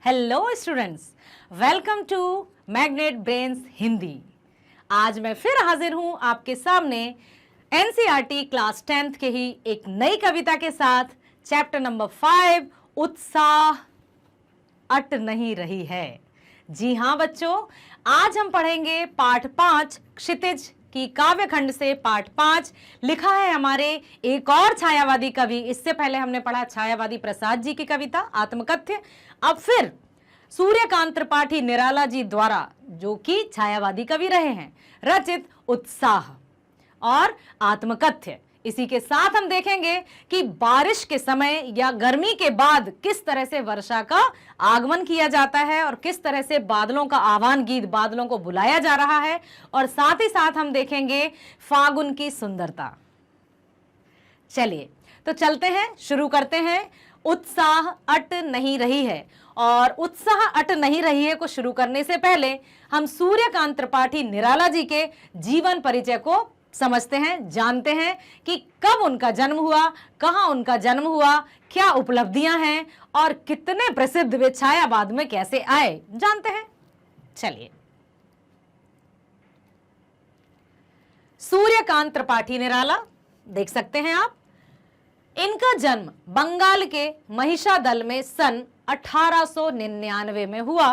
Hello students, welcome to Magnet Brains Hindi. आज मैं फिर हाजिर हूं आपके सामने एनसीईआरटी क्लास 10th के ही एक नई कविता के साथ। चैप्टर नंबर 5, उत्साह अट नहीं रही है। जी हां बच्चों, आज हम पढ़ेंगे पाठ 5 क्षितिज की काव्य खंड से। पाठ 5 लिखा है हमारे एक और छायावादी कवि। इससे पहले हमने पढ़ा छायावादी प्रसाद जी की कविता आत्मकथ्य। अब फिर सूर्यकांत त्रिपाठी निराला जी द्वारा, जो कि छायावादी कवि रहे हैं, रचित उत्साह और आत्मकथ्य। इसी के साथ हम देखेंगे कि बारिश के समय या गर्मी के बाद किस तरह से वर्षा का आगमन किया जाता है और किस तरह से बादलों का आह्वान गीत, बादलों को बुलाया जा रहा है। और साथ ही साथ हम देखेंगे फागुन की सुंदरता। चलिए तो चलते हैं, शुरू करते हैं। उत्साह अट नहीं रही है। और उत्साह अट नहीं रही है को शुरू करने से पहले हम सूर्यकांत त्रिपाठी निराला जी के जीवन परिचय को समझते हैं, जानते हैं कि कब उनका जन्म हुआ, कहां उनका जन्म हुआ, क्या उपलब्धियां हैं और कितने प्रसिद्ध वे छायावाद में कैसे आए, जानते हैं। चलिए, सूर्यकांत त्रिपाठी निराला देख सकते हैं आप। इनका जन्म बंगाल के महिषादल में सन 1899 में हुआ।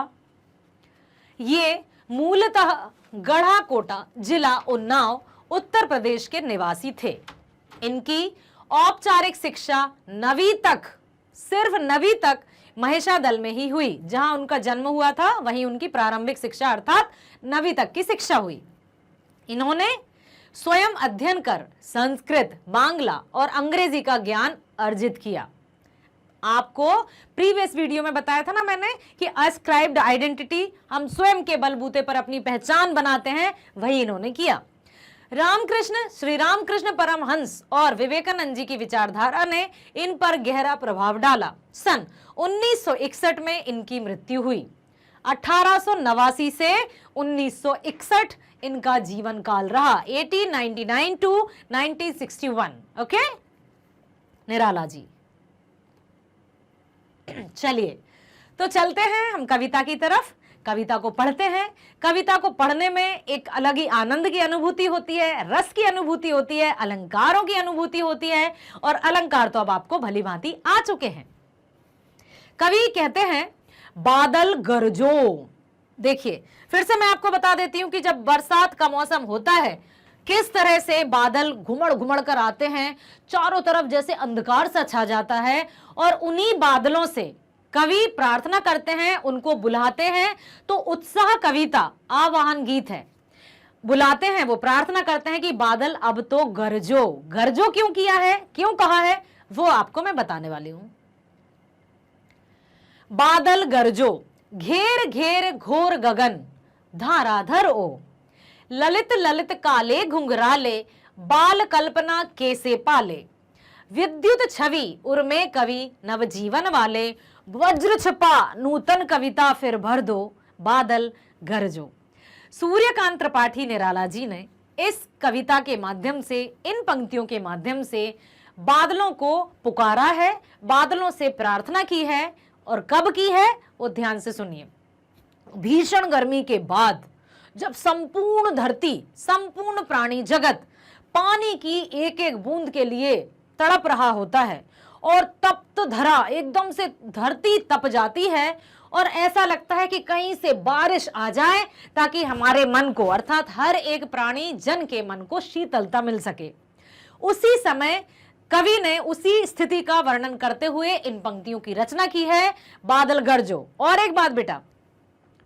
ये मूलतः गढ़ाकोटा जिला उन्नाव उत्तर प्रदेश के निवासी थे। इनकी औपचारिक शिक्षा 9वीं तक, सिर्फ 9वीं तक महिषादल में ही हुई। जहां उनका जन्म हुआ था वहीं उनकी प्रारंभिक शिक्षा अर्थात 9वीं तक की शिक्षा हुई। इन्होंने स्वयं अध्ययन कर संस्कृत, बांग्ला और अंग्रेजी का ज्ञान अर्जित किया। आपको प्रीवियस वीडियो में बताया था ना मैंने कि अस्क्राइब्ड आइडेंटिटी, हम स्वयं के बलबूते पर अपनी पहचान बनाते हैं, वही इन्होंने किया। रामकृष्ण, श्री रामकृष्ण परमहंस और विवेकानंद जी की विचारधारा ने इन पर गहरा प्रभाव डाला। सन 1961 में इनकी मृत्यु हुई। 1889 से 1961 इनका जीवन काल रहा। 1899 टू 1961। ओके, निराला जी। चलिए तो चलते हैं हम कविता की तरफ। कविता को पढ़ते हैं। कविता को पढ़ने में एक अलग ही आनंद की अनुभूति होती है, रस की अनुभूति होती है, अलंकारों की अनुभूति होती है। और अलंकार तो अब आपको भली भांति आ चुके हैं। कवि कहते हैं, बादल गरजो। देखिए फिर से मैं आपको बता देती हूं कि जब बरसात का मौसम होता है किस तरह से बादल घुमड़ घुमड़ कर आते हैं, चारों तरफ जैसे अंधकार सा छा जाता है। और उन्हीं बादलों से कवि प्रार्थना करते हैं, उनको बुलाते हैं। तो उत्साह कविता आवाहन गीत है। बुलाते हैं, वो प्रार्थना करते हैं कि बादल अब तो गरजो। गरजो क्यों किया है, क्यों कहा है, वो आपको मैं बताने वाली हूं। बादल गरजो, घेर घेर घोर गगन, धाराधर ओ, ललित ललित काले घुंघराले, बाल कल्पना कैसे पाले, विद्युत छवि उर्मे कवि नवजीवन वाले, वज्र छपा नूतन कविता फिर भर दो, बादल गरजो। सूर्यकांत त्रिपाठी निराला जी ने इस कविता के माध्यम से, इन पंक्तियों के माध्यम से बादलों को पुकारा है, बादलों से प्रार्थना की है। और कब की है वो ध्यान से सुनिए। भीषण गर्मी के बाद जब संपूर्ण धरती, संपूर्ण प्राणी जगत पानी की एक एक बूंद के लिए तड़प रहा होता है और तप्त धरा, एकदम से धरती तप जाती है और ऐसा लगता है कि कहीं से बारिश आ जाए ताकि हमारे मन को, अर्थात हर एक प्राणी जन के मन को शीतलता मिल सके। उसी समय कवि ने उसी स्थिति का वर्णन करते हुए इन पंक्तियों की रचना की है, बादल गरजो। और एक बात बेटा,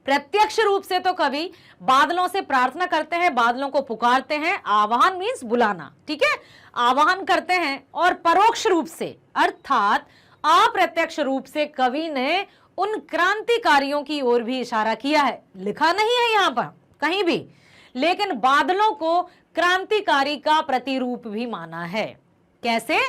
प्रत्यक्ष रूप से तो कवि बादलों से प्रार्थना करते हैं, बादलों को पुकारते हैं। आवाहन मीन्स बुलाना, ठीक है, आवाहन करते हैं। और परोक्ष रूप से अर्थात अप्रत्यक्ष रूप से कवि ने उन क्रांतिकारियों की ओर भी इशारा किया है। लिखा नहीं है यहां पर कहीं भी, लेकिन बादलों को क्रांतिकारी का प्रतिरूप भी माना है। कैसे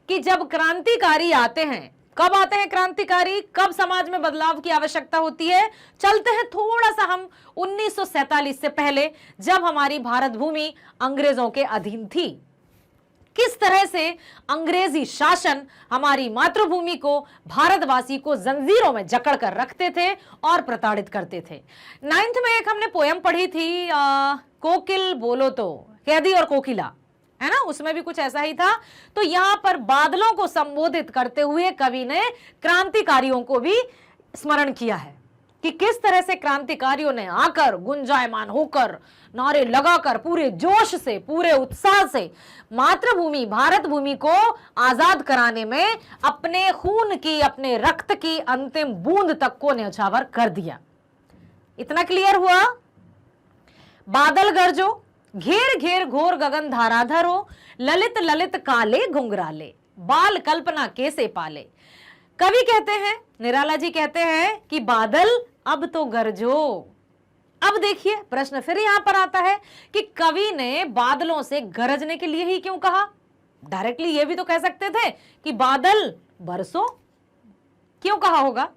कि जब क्रांतिकारी आते हैं, कब आते हैं क्रांतिकारी, कब समाज में बदलाव की आवश्यकता होती है। चलते हैं थोड़ा सा हम 1947 से पहले, जब हमारी भारत भूमि अंग्रेजों के अधीन थी। किस तरह से अंग्रेजी शासन हमारी मातृभूमि को, भारतवासी को जंजीरों में जकड़ कर रखते थे और प्रताड़ित करते थे। 9th में एक हमने पोयम पढ़ी थी, कोकिल बोलो तो, कैदी और कोकिला, है ना, उसमें भी कुछ ऐसा ही था। तो यहां पर बादलों को संबोधित करते हुए कवि ने क्रांतिकारियों को भी स्मरण किया है कि किस तरह से क्रांतिकारियों ने आकर गुंजायमान होकर नारे लगाकर पूरे जोश से, पूरे उत्साह से मातृभूमि भारत भूमि को आजाद कराने में अपने खून की, अपने रक्त की अंतिम बूंद तक को न्यौछावर कर दिया। इतना क्लियर हुआ? बादल गरजो, घेर घेर घोर गगन धाराधर हो, ललित ललित काले घुंघराले, बाल कल्पना कैसे पाले। कवि कहते हैं, निराला जी कहते हैं कि बादल अब तो गरजो। अब देखिए प्रश्न फिर यहां पर आता है कि कवि ने बादलों से गरजने के लिए ही क्यों कहा? डायरेक्टली ये भी तो कह सकते थे कि बादल बरसो, क्यों कहा होगा?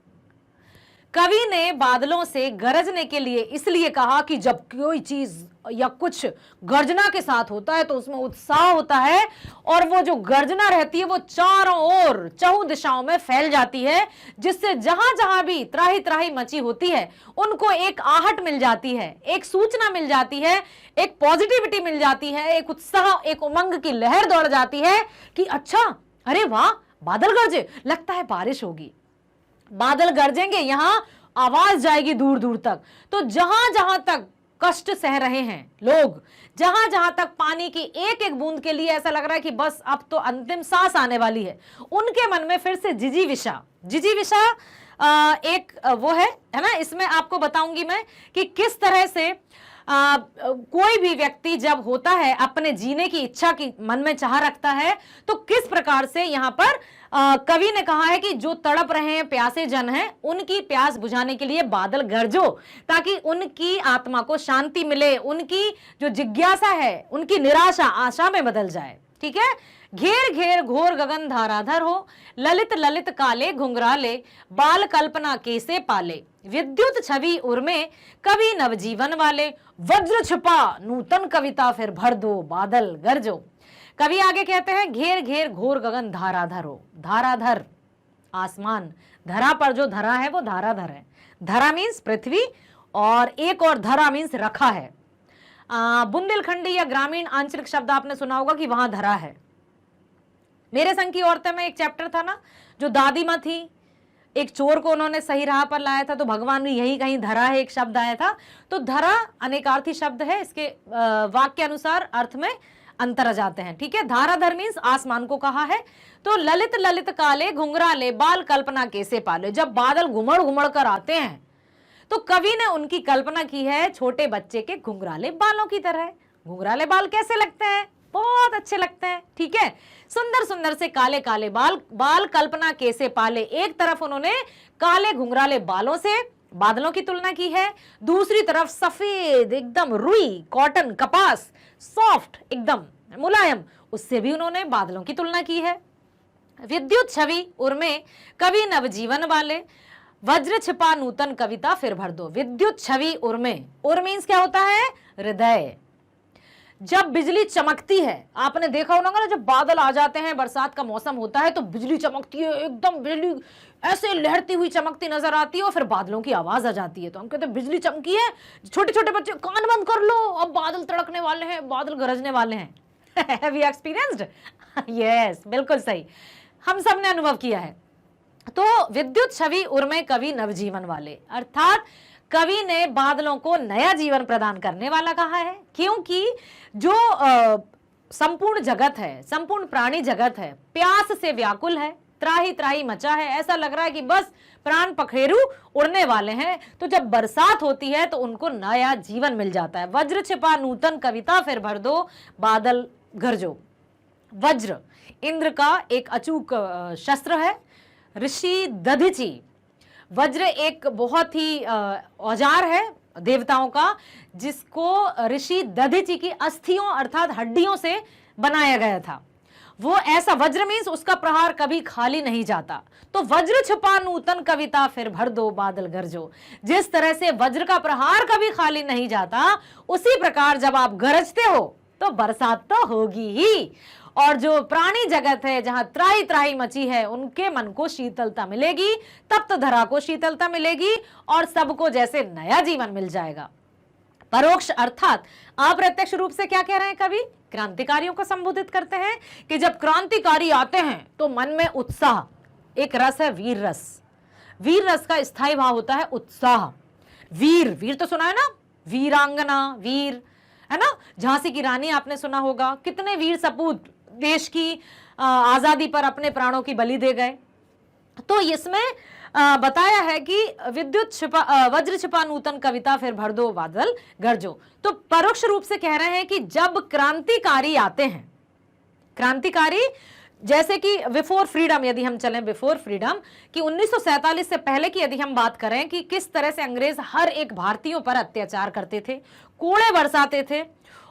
कवि ने बादलों से गरजने के लिए इसलिए कहा कि जब कोई चीज या कुछ गर्जना के साथ होता है तो उसमें उत्साह होता है, और वो जो गर्जना रहती है वो चारों ओर चहुं दिशाओं में फैल जाती है, जिससे जहां जहां भी त्राही त्राही मची होती है उनको एक आहट मिल जाती है, एक सूचना मिल जाती है, एक पॉजिटिविटी मिल जाती है, एक उत्साह, एक उमंग की लहर दौड़ जाती है कि अच्छा, अरे वाह, बादल गरजे, लगता है बारिश होगी। बादल गरजेंगे, यहां आवाज जाएगी दूर दूर तक। तो जहां जहां तक कष्ट सह रहे हैं लोग, जहां जहां तक पानी की एक एक बूंद के लिए ऐसा लग रहा है कि बस अब तो अंतिम सांस आने वाली है, उनके मन में फिर से जिजीविषा एक वो है ना। इसमें आपको बताऊंगी मैं कि किस तरह से कोई भी व्यक्ति जब होता है, अपने जीने की इच्छा की मन में चाह रखता है, तो किस प्रकार से यहां पर कवि ने कहा है कि जो तड़प रहे हैं, प्यासे जन हैं, उनकी प्यास बुझाने के लिए बादल गरजो, ताकि उनकी आत्मा को शांति मिले, उनकी जो जिज्ञासा है, उनकी निराशा आशा में बदल जाए। ठीक है। घेर घेर घोर गगन धाराधर हो, ललित ललित काले घुंघराले, बाल कल्पना कैसे पाले, विद्युत छवि उर्मे कवि नवजीवन वाले, वज्र छिपा नूतन कविता फिर भर दो बादल गरजो। कवि आगे कहते हैं, घेर घेर घोर गगन धाराधर हो। धाराधर आसमान, धरा पर जो धरा है वो धाराधर है। धरा मीन्स पृथ्वी, और एक और धरा मीन्स रखा है। बुंदेलखंडी या ग्रामीण आंचलिक शब्द आपने सुना होगा कि वहां धरा है। मेरे संग की औरतें में एक चैप्टर था ना, जो दादी माँ थी, एक चोर को उन्होंने सही राह पर लाया था, तो भगवान ने यही कहीं धरा है एक शब्द आया था। तो धरा अनेकार्थी शब्द है, इसके वाक्य अनुसार अर्थ में अंतर आ जाते हैं। ठीक है। धाराधर मीन्स आसमान को कहा है। तो ललित ललित काले घुंघराले, बाल कल्पना कैसे पाले। जब बादल घुमड़ घुमड़ कर आते हैं तो कवि ने उनकी कल्पना की है छोटे बच्चे के घुंघराले बालों की तरह। घुंघराले बाल कैसे लगते हैं? बहुत अच्छे लगते हैं। ठीक है। सुंदर सुंदर से काले काले बाल, बाल कल्पना कैसे पाले। एक तरफ उन्होंने काले घुंघराले बालों से बादलों की तुलना की है, दूसरी तरफ सफेद एकदम रुई, कॉटन, कपास, सॉफ्ट एकदम मुलायम, उससे भी उन्होंने बादलों की तुलना की है। विद्युत छवि उर्मे कवि नवजीवन वाले, वज्र छिपा नूतन कविता फिर भर दो। विद्युत छवि उर्मे, उर मीन्स क्या होता है? हृदय। जब बिजली चमकती है, आपने देखा होगा ना, जब बादल आ जाते हैं, बरसात का मौसम होता है तो बिजली चमकती है, एकदम बिजली ऐसे लहरती हुई चमकती नजर आती है, और फिर बादलों की आवाज आ जाती है। तो हम कहते हैं बिजली चमकी है, छोटे छोटे बच्चे कान बंद कर लो, अब बादल तड़कने वाले हैं, बादल गरजने वाले हैं। Have you experienced? Yes, बिल्कुल सही, हम सब ने अनुभव किया है। तो विद्युत छवि उर्मे कवि नवजीवन वाले, अर्थात कवि ने बादलों को नया जीवन प्रदान करने वाला कहा है, क्योंकि जो संपूर्ण जगत है, संपूर्ण प्राणी जगत है, प्यास से व्याकुल है, त्राही त्राही मचा है, ऐसा लग रहा है कि बस प्राण पखेरु उड़ने वाले हैं। तो जब बरसात होती है तो उनको नया जीवन मिल जाता है। वज्र छिपा नूतन कविता फिर भर दो बादल गरजो। वज्र इंद्र का एक अचूक शस्त्र है। ऋषि दधीचि, वज्र एक बहुत ही औजार है देवताओं का, जिसको ऋषि दधीचि की अस्थियों अर्थात हड्डियों से बनाया गया था। वो ऐसा वज्र मीन्स उसका प्रहार कभी खाली नहीं जाता। तो वज्र छिपा नूतन कविता फिर भर दो बादल गरजो। जिस तरह से वज्र का प्रहार कभी खाली नहीं जाता, उसी प्रकार जब आप गरजते हो तो बरसात तो होगी ही। और जो प्राणी जगत है, जहां त्राही त्राही मची है, उनके मन को शीतलता मिलेगी, तप्त धरा को शीतलता मिलेगी और सबको जैसे नया जीवन मिल जाएगा। परोक्ष अर्थात अप्रत्यक्ष रूप से क्या कह रहे हैं कवि? क्रांतिकारियों को संबोधित करते हैं कि जब क्रांतिकारी आते हैं तो मन में उत्साह, एक रस है वीर रस, वीर रस का स्थायी भाव होता है उत्साह। वीर, वीर तो सुना है ना, वीरांगना, वीर है ना, झांसी की रानी आपने सुना होगा, कितने वीर सपूत देश की आजादी पर अपने प्राणों की बलि दे गए। तो इसमें बताया है कि विद्युत छिपा वज्र छिपा नूतन कविता फिर भर दो बादल गरजो। तो परोक्ष रूप से कह रहे हैं कि जब क्रांतिकारी आते हैं, क्रांतिकारी जैसे कि बिफोर फ्रीडम, यदि हम चलें बिफोर फ्रीडम कि 1947 से पहले की यदि हम बात करें कि किस तरह से अंग्रेज हर एक भारतीयों पर अत्याचार करते थे, कोड़े बरसाते थे,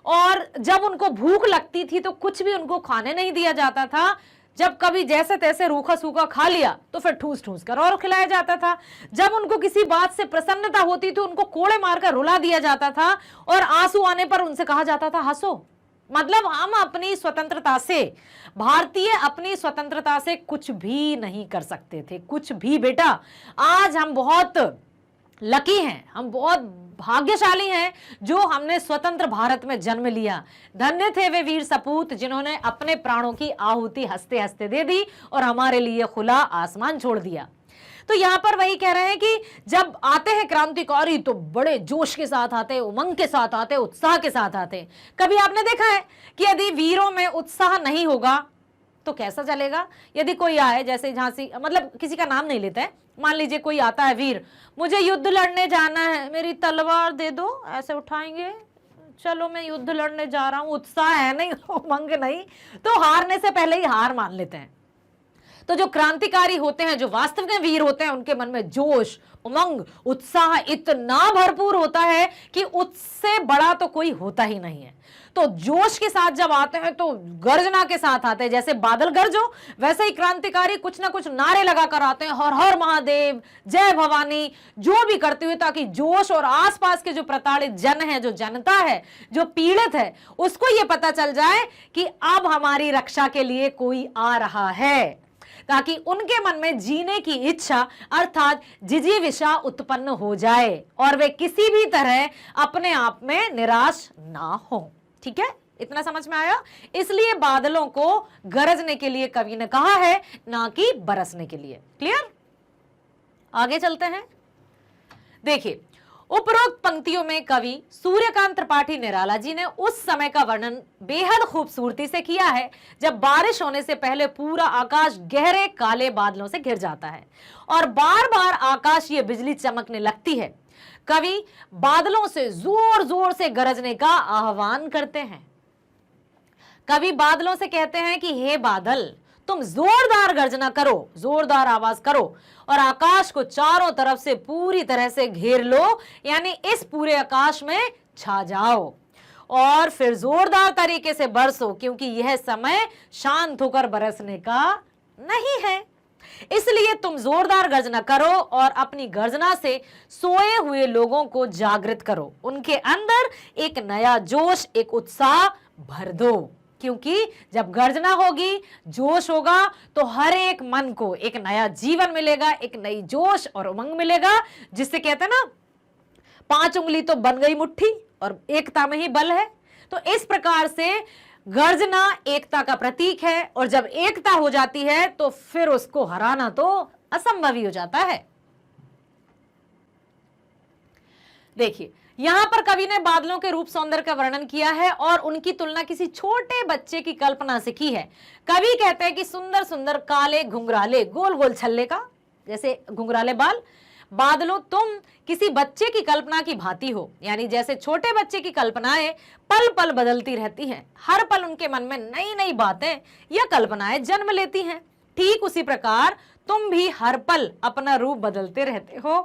और जब उनको भूख लगती थी तो कुछ भी उनको खाने नहीं दिया जाता था। जब कभी जैसे तैसे रूखा सूखा खा लिया तो फिर ठूस ठूस कर और खिलाया जाता था। जब उनको किसी बात से प्रसन्नता होती तो उनको कोड़े मारकर रुला दिया जाता था और आंसू आने पर उनसे कहा जाता था हंसो। मतलब हम अपनी स्वतंत्रता से, भारतीय अपनी स्वतंत्रता से कुछ भी नहीं कर सकते थे, कुछ भी। बेटा आज हम बहुत लकी हैं, हम बहुत भाग्यशाली हैं जो हमने स्वतंत्र भारत में जन्म लिया। धन्य थे वे वीर सपूत जिन्होंने अपने प्राणों की आहुति हंसते हंसते दे दी और हमारे लिए खुला आसमान छोड़ दिया। तो यहां पर वही कह रहे हैं कि जब आते हैं क्रांतिकारी तो बड़े जोश के साथ आते, उमंग के साथ आते, उत्साह के साथ आते। कभी आपने देखा है कि यदि वीरों में उत्साह नहीं होगा तो कैसा चलेगा? यदि कोई आए, जैसे झांसी, मतलब किसी का नाम नहीं लेता है, मान लीजिए कोई आता है वीर, मुझे युद्ध लड़ने जाना है, मेरी तलवार दे दो, ऐसे उठाएंगे, चलो मैं युद्ध लड़ने जा रहा हूं, उत्साह है नहीं, उमंग नहीं, तो हारने से पहले ही हार मान लेते हैं। तो जो क्रांतिकारी होते हैं, जो वास्तविक में वीर होते हैं, उनके मन में जोश, उमंग, उत्साह इतना भरपूर होता है कि उससे बड़ा तो कोई होता ही नहीं है। तो जोश के साथ जब आते हैं तो गर्जना के साथ आते हैं, जैसे बादल गरजो वैसे ही क्रांतिकारी कुछ ना कुछ नारे लगाकर आते हैं, हर हर महादेव, जय भवानी, जो भी करते हुए, ताकि जोश और आसपास के जो प्रताड़ित जन है, जो जनता है, जो पीड़ित है, उसको ये पता चल जाए कि अब हमारी रक्षा के लिए कोई आ रहा है, ताकि उनके मन में जीने की इच्छा अर्थात जिजीविषा उत्पन्न हो जाए और वे किसी भी तरह अपने आप में निराश ना हो। ठीक है, इतना समझ में आया? इसलिए बादलों को गरजने के लिए कवि ने कहा है, ना कि बरसने के लिए। क्लियर? आगे चलते हैं। देखिए, उपरोक्त पंक्तियों में कवि सूर्यकांत त्रिपाठी निराला जी ने उस समय का वर्णन बेहद खूबसूरती से किया है जब बारिश होने से पहले पूरा आकाश गहरे काले बादलों से घिर जाता है और बार बार आकाशीय बिजली चमकने लगती है। कवि बादलों से जोर जोर से गरजने का आह्वान करते हैं। कवि बादलों से कहते हैं कि हे बादल, तुम जोरदार गर्जना करो, जोरदार आवाज करो और आकाश को चारों तरफ से पूरी तरह से घेर लो, यानी इस पूरे आकाश में छा जाओ और फिर जोरदार तरीके से बरसो, क्योंकि यह समय शांत होकर बरसने का नहीं है। इसलिए तुम जोरदार गर्जना करो और अपनी गर्जना से सोए हुए लोगों को जागृत करो, उनके अंदर एक नया जोश, एक उत्साह भर दो, क्योंकि जब गर्जना होगी, जोश होगा, तो हर एक मन को एक नया जीवन मिलेगा, एक नई जोश और उमंग मिलेगा, जिससे कहते हैं ना, 5 उंगली तो बन गई मुट्ठी और एकता में ही बल है। तो इस प्रकार से गर्जना एकता का प्रतीक है और जब एकता हो जाती है तो फिर उसको हराना तो असंभव ही हो जाता है। देखिए, यहां पर कवि ने बादलों के रूप सौंदर्य का वर्णन किया है और उनकी तुलना किसी छोटे बच्चे की कल्पना से की है। कवि कहते हैं कि सुंदर सुंदर काले घुंघराले गोल गोल छल्ले का जैसे घुंघराले बाल, बादलों तुम किसी बच्चे की कल्पना की भांति हो, यानी जैसे छोटे बच्चे की कल्पनाएं पल पल बदलती रहती हैं, हर पल उनके मन में नई नई बातें या कल्पनाएं जन्म लेती हैं, ठीक उसी प्रकार तुम भी हर पल अपना रूप बदलते रहते हो।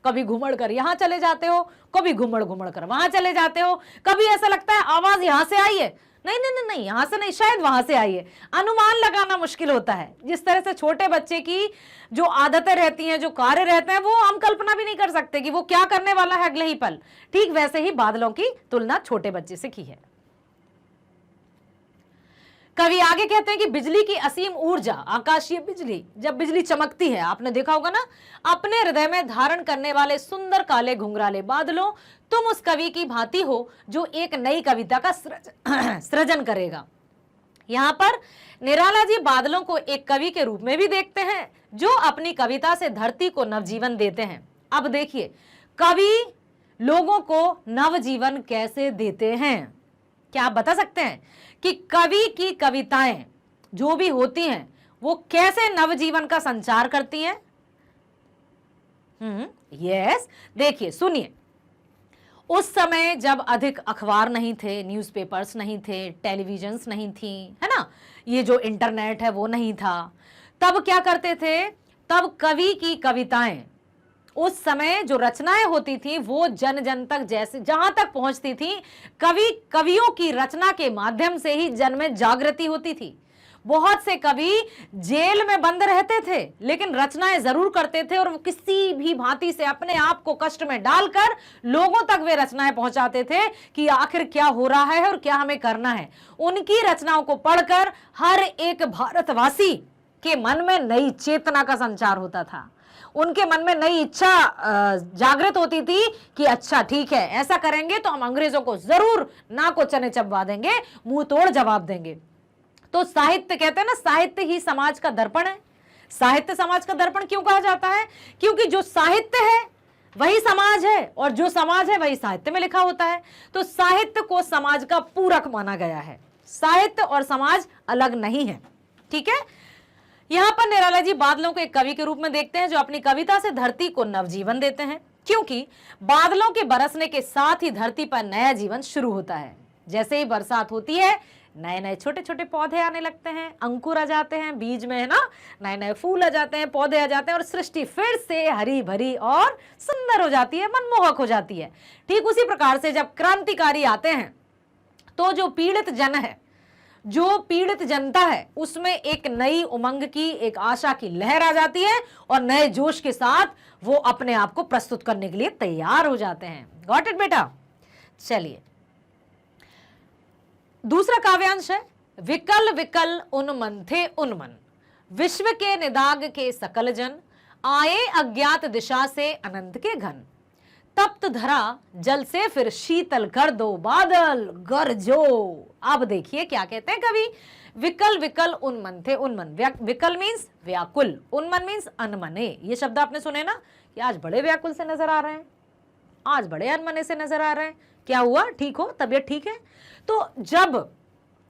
कभी घुमड़ कर यहां चले जाते हो, कभी घुमड़ घुमड़ कर वहां चले जाते हो, कभी ऐसा लगता है आवाज यहां से आई है, नहीं नहीं नहीं नहीं यहां से नहीं, शायद वहां से आई है। अनुमान लगाना मुश्किल होता है। जिस तरह से छोटे बच्चे की जो आदतें रहती हैं, जो कार्य रहते हैं, वो हम कल्पना भी नहीं कर सकते कि वो क्या करने वाला है अगले ही पल। ठीक वैसे ही बादलों की तुलना छोटे बच्चे से की है। कवि आगे कहते हैं कि बिजली की असीम ऊर्जा, आकाशीय बिजली, जब बिजली चमकती है, आपने देखा होगा ना, अपने हृदय में धारण करने वाले सुंदर काले घुंघराले बादलों, तुम उस कवि की भांति हो जो एक नई कविता का सृजन करेगा। यहां पर निराला जी बादलों को एक कवि के रूप में भी देखते हैं जो अपनी कविता से धरती को नवजीवन देते हैं। अब देखिए कवि लोगों को नवजीवन कैसे देते हैं, क्या आप बता सकते हैं कि कवि की कविताएं जो भी होती हैं वो कैसे नवजीवन का संचार करती हैं? यस, देखिए सुनिए, उस समय जब अधिक अखबार नहीं थे, न्यूज़पेपर्स नहीं थे, टेलीविजन्स नहीं थी, है ना, ये जो इंटरनेट है वो नहीं था, तब क्या करते थे, तब कवि की कविताएं, उस समय जो रचनाएं होती थी वो जन जन तक, जैसे जहां तक पहुंचती थी, कवियों की रचना के माध्यम से ही जन में जागृति होती थी। बहुत से कवि जेल में बंद रहते थे लेकिन रचनाएं जरूर करते थे और वो किसी भी भांति से अपने आप को कष्ट में डालकर लोगों तक वे रचनाएं पहुंचाते थे कि आखिर क्या हो रहा है और क्या हमें करना है। उनकी रचनाओं को पढ़कर हर एक भारतवासी के मन में नई चेतना का संचार होता था, उनके मन में नई इच्छा जागृत होती थी कि अच्छा ठीक है, ऐसा करेंगे तो हम अंग्रेजों को जरूर ना को चने चबवा देंगे, मुंह तोड़ जवाब देंगे। तो साहित्य कहते हैं ना, साहित्य ही समाज का दर्पण है। साहित्य समाज का दर्पण क्यों कहा जाता है? क्योंकि जो साहित्य है वही समाज है और जो समाज है वही साहित्य में लिखा होता है। तो साहित्य को समाज का पूरक माना गया है, साहित्य और समाज अलग नहीं है। ठीक है, यहां पर निराला जी बादलों को एक कवि के रूप में देखते हैं जो अपनी कविता से धरती को नवजीवन देते हैं, क्योंकि बादलों के बरसने के साथ ही धरती पर नया जीवन शुरू होता है। जैसे ही बरसात होती है नए नए छोटे छोटे पौधे आने लगते हैं, अंकुर आ जाते हैं बीज में, है ना, नए नए फूल आ जाते हैं, पौधे आ जाते हैं और सृष्टि फिर से हरी भरी और सुंदर हो जाती है, मनमोहक हो जाती है। ठीक उसी प्रकार से जब क्रांतिकारी आते हैं तो जो पीड़ित जन है, जो पीड़ित जनता है, उसमें एक नई उमंग की, एक आशा की लहर आ जाती है और नए जोश के साथ वो अपने आप को प्रस्तुत करने के लिए तैयार हो जाते हैं। गॉट इट बेटा? चलिए, दूसरा काव्यांश है, विकल विकल उन्मन थे उन्मन, विश्व के निदाग के सकल जन, आए अज्ञात दिशा से अनंत के घन, तप्त धरा जल से फिर शीतल कर दो बादल गरजो। अब देखिए क्या कहते हैं कवि, विकल विकल उन्मन थे उन्मन, विकल मीन्स व्याकुल, उन्मन मीन्स अनमने। ये शब्द आपने सुने ना कि आज बड़े व्याकुल से नजर आ रहे हैं, आज बड़े अनमने से नजर आ रहे हैं, क्या हुआ, ठीक हो, तबीयत ठीक है? तो जब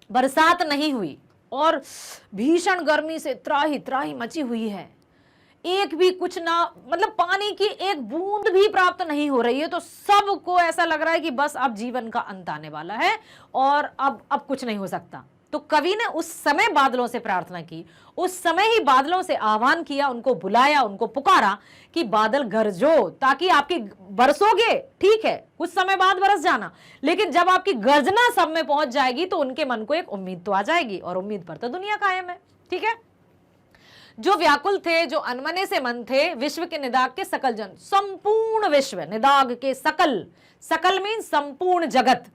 बरसात नहीं हुई और भीषण गर्मी से त्राही त्राही मची हुई है, एक भी कुछ ना, मतलब पानी की एक बूंद भी प्राप्त नहीं हो रही है, तो सबको ऐसा लग रहा है कि बस अब जीवन का अंत आने वाला है और अब कुछ नहीं हो सकता। तो कवि ने उस समय बादलों से प्रार्थना की, उस समय ही बादलों से आह्वान किया, उनको बुलाया, उनको पुकारा कि बादल गरजो, ताकि आपकी बरसोगे, ठीक है, कुछ समय बाद बरस जाना, लेकिन जब आपकी गर्जना सब में पहुंच जाएगी तो उनके मन को एक उम्मीद तो आ जाएगी और उम्मीद पर तो दुनिया कायम है। ठीक है, जो व्याकुल थे, जो अनमने से मन थे, विश्व के निदाग के सकल जन, संपूर्ण विश्व, निदाग के सकल, सकल मीन संपूर्ण जगत,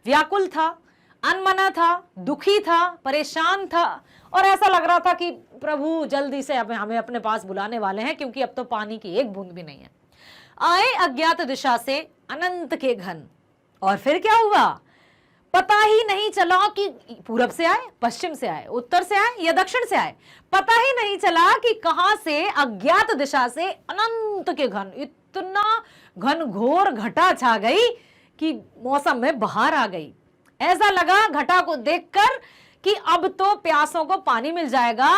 व्याकुल था, अनमना था, दुखी था, परेशान था और ऐसा लग रहा था कि प्रभु जल्दी से हमें अपने पास बुलाने वाले हैं, क्योंकि अब तो पानी की एक बूंद भी नहीं है। आए अज्ञात दिशा से अनंत के घन, और फिर क्या हुआ, पता ही नहीं चला कि पूरब से आए, पश्चिम से आए, उत्तर से आए या दक्षिण से आए, पता ही नहीं चला कि कहां से अज्ञात दिशा से अनंत के घन, इतना घन घोर घटा छा गई कि मौसम में बहार आ गई। ऐसा लगा घटा को देखकर कि अब तो प्यासों को पानी मिल जाएगा,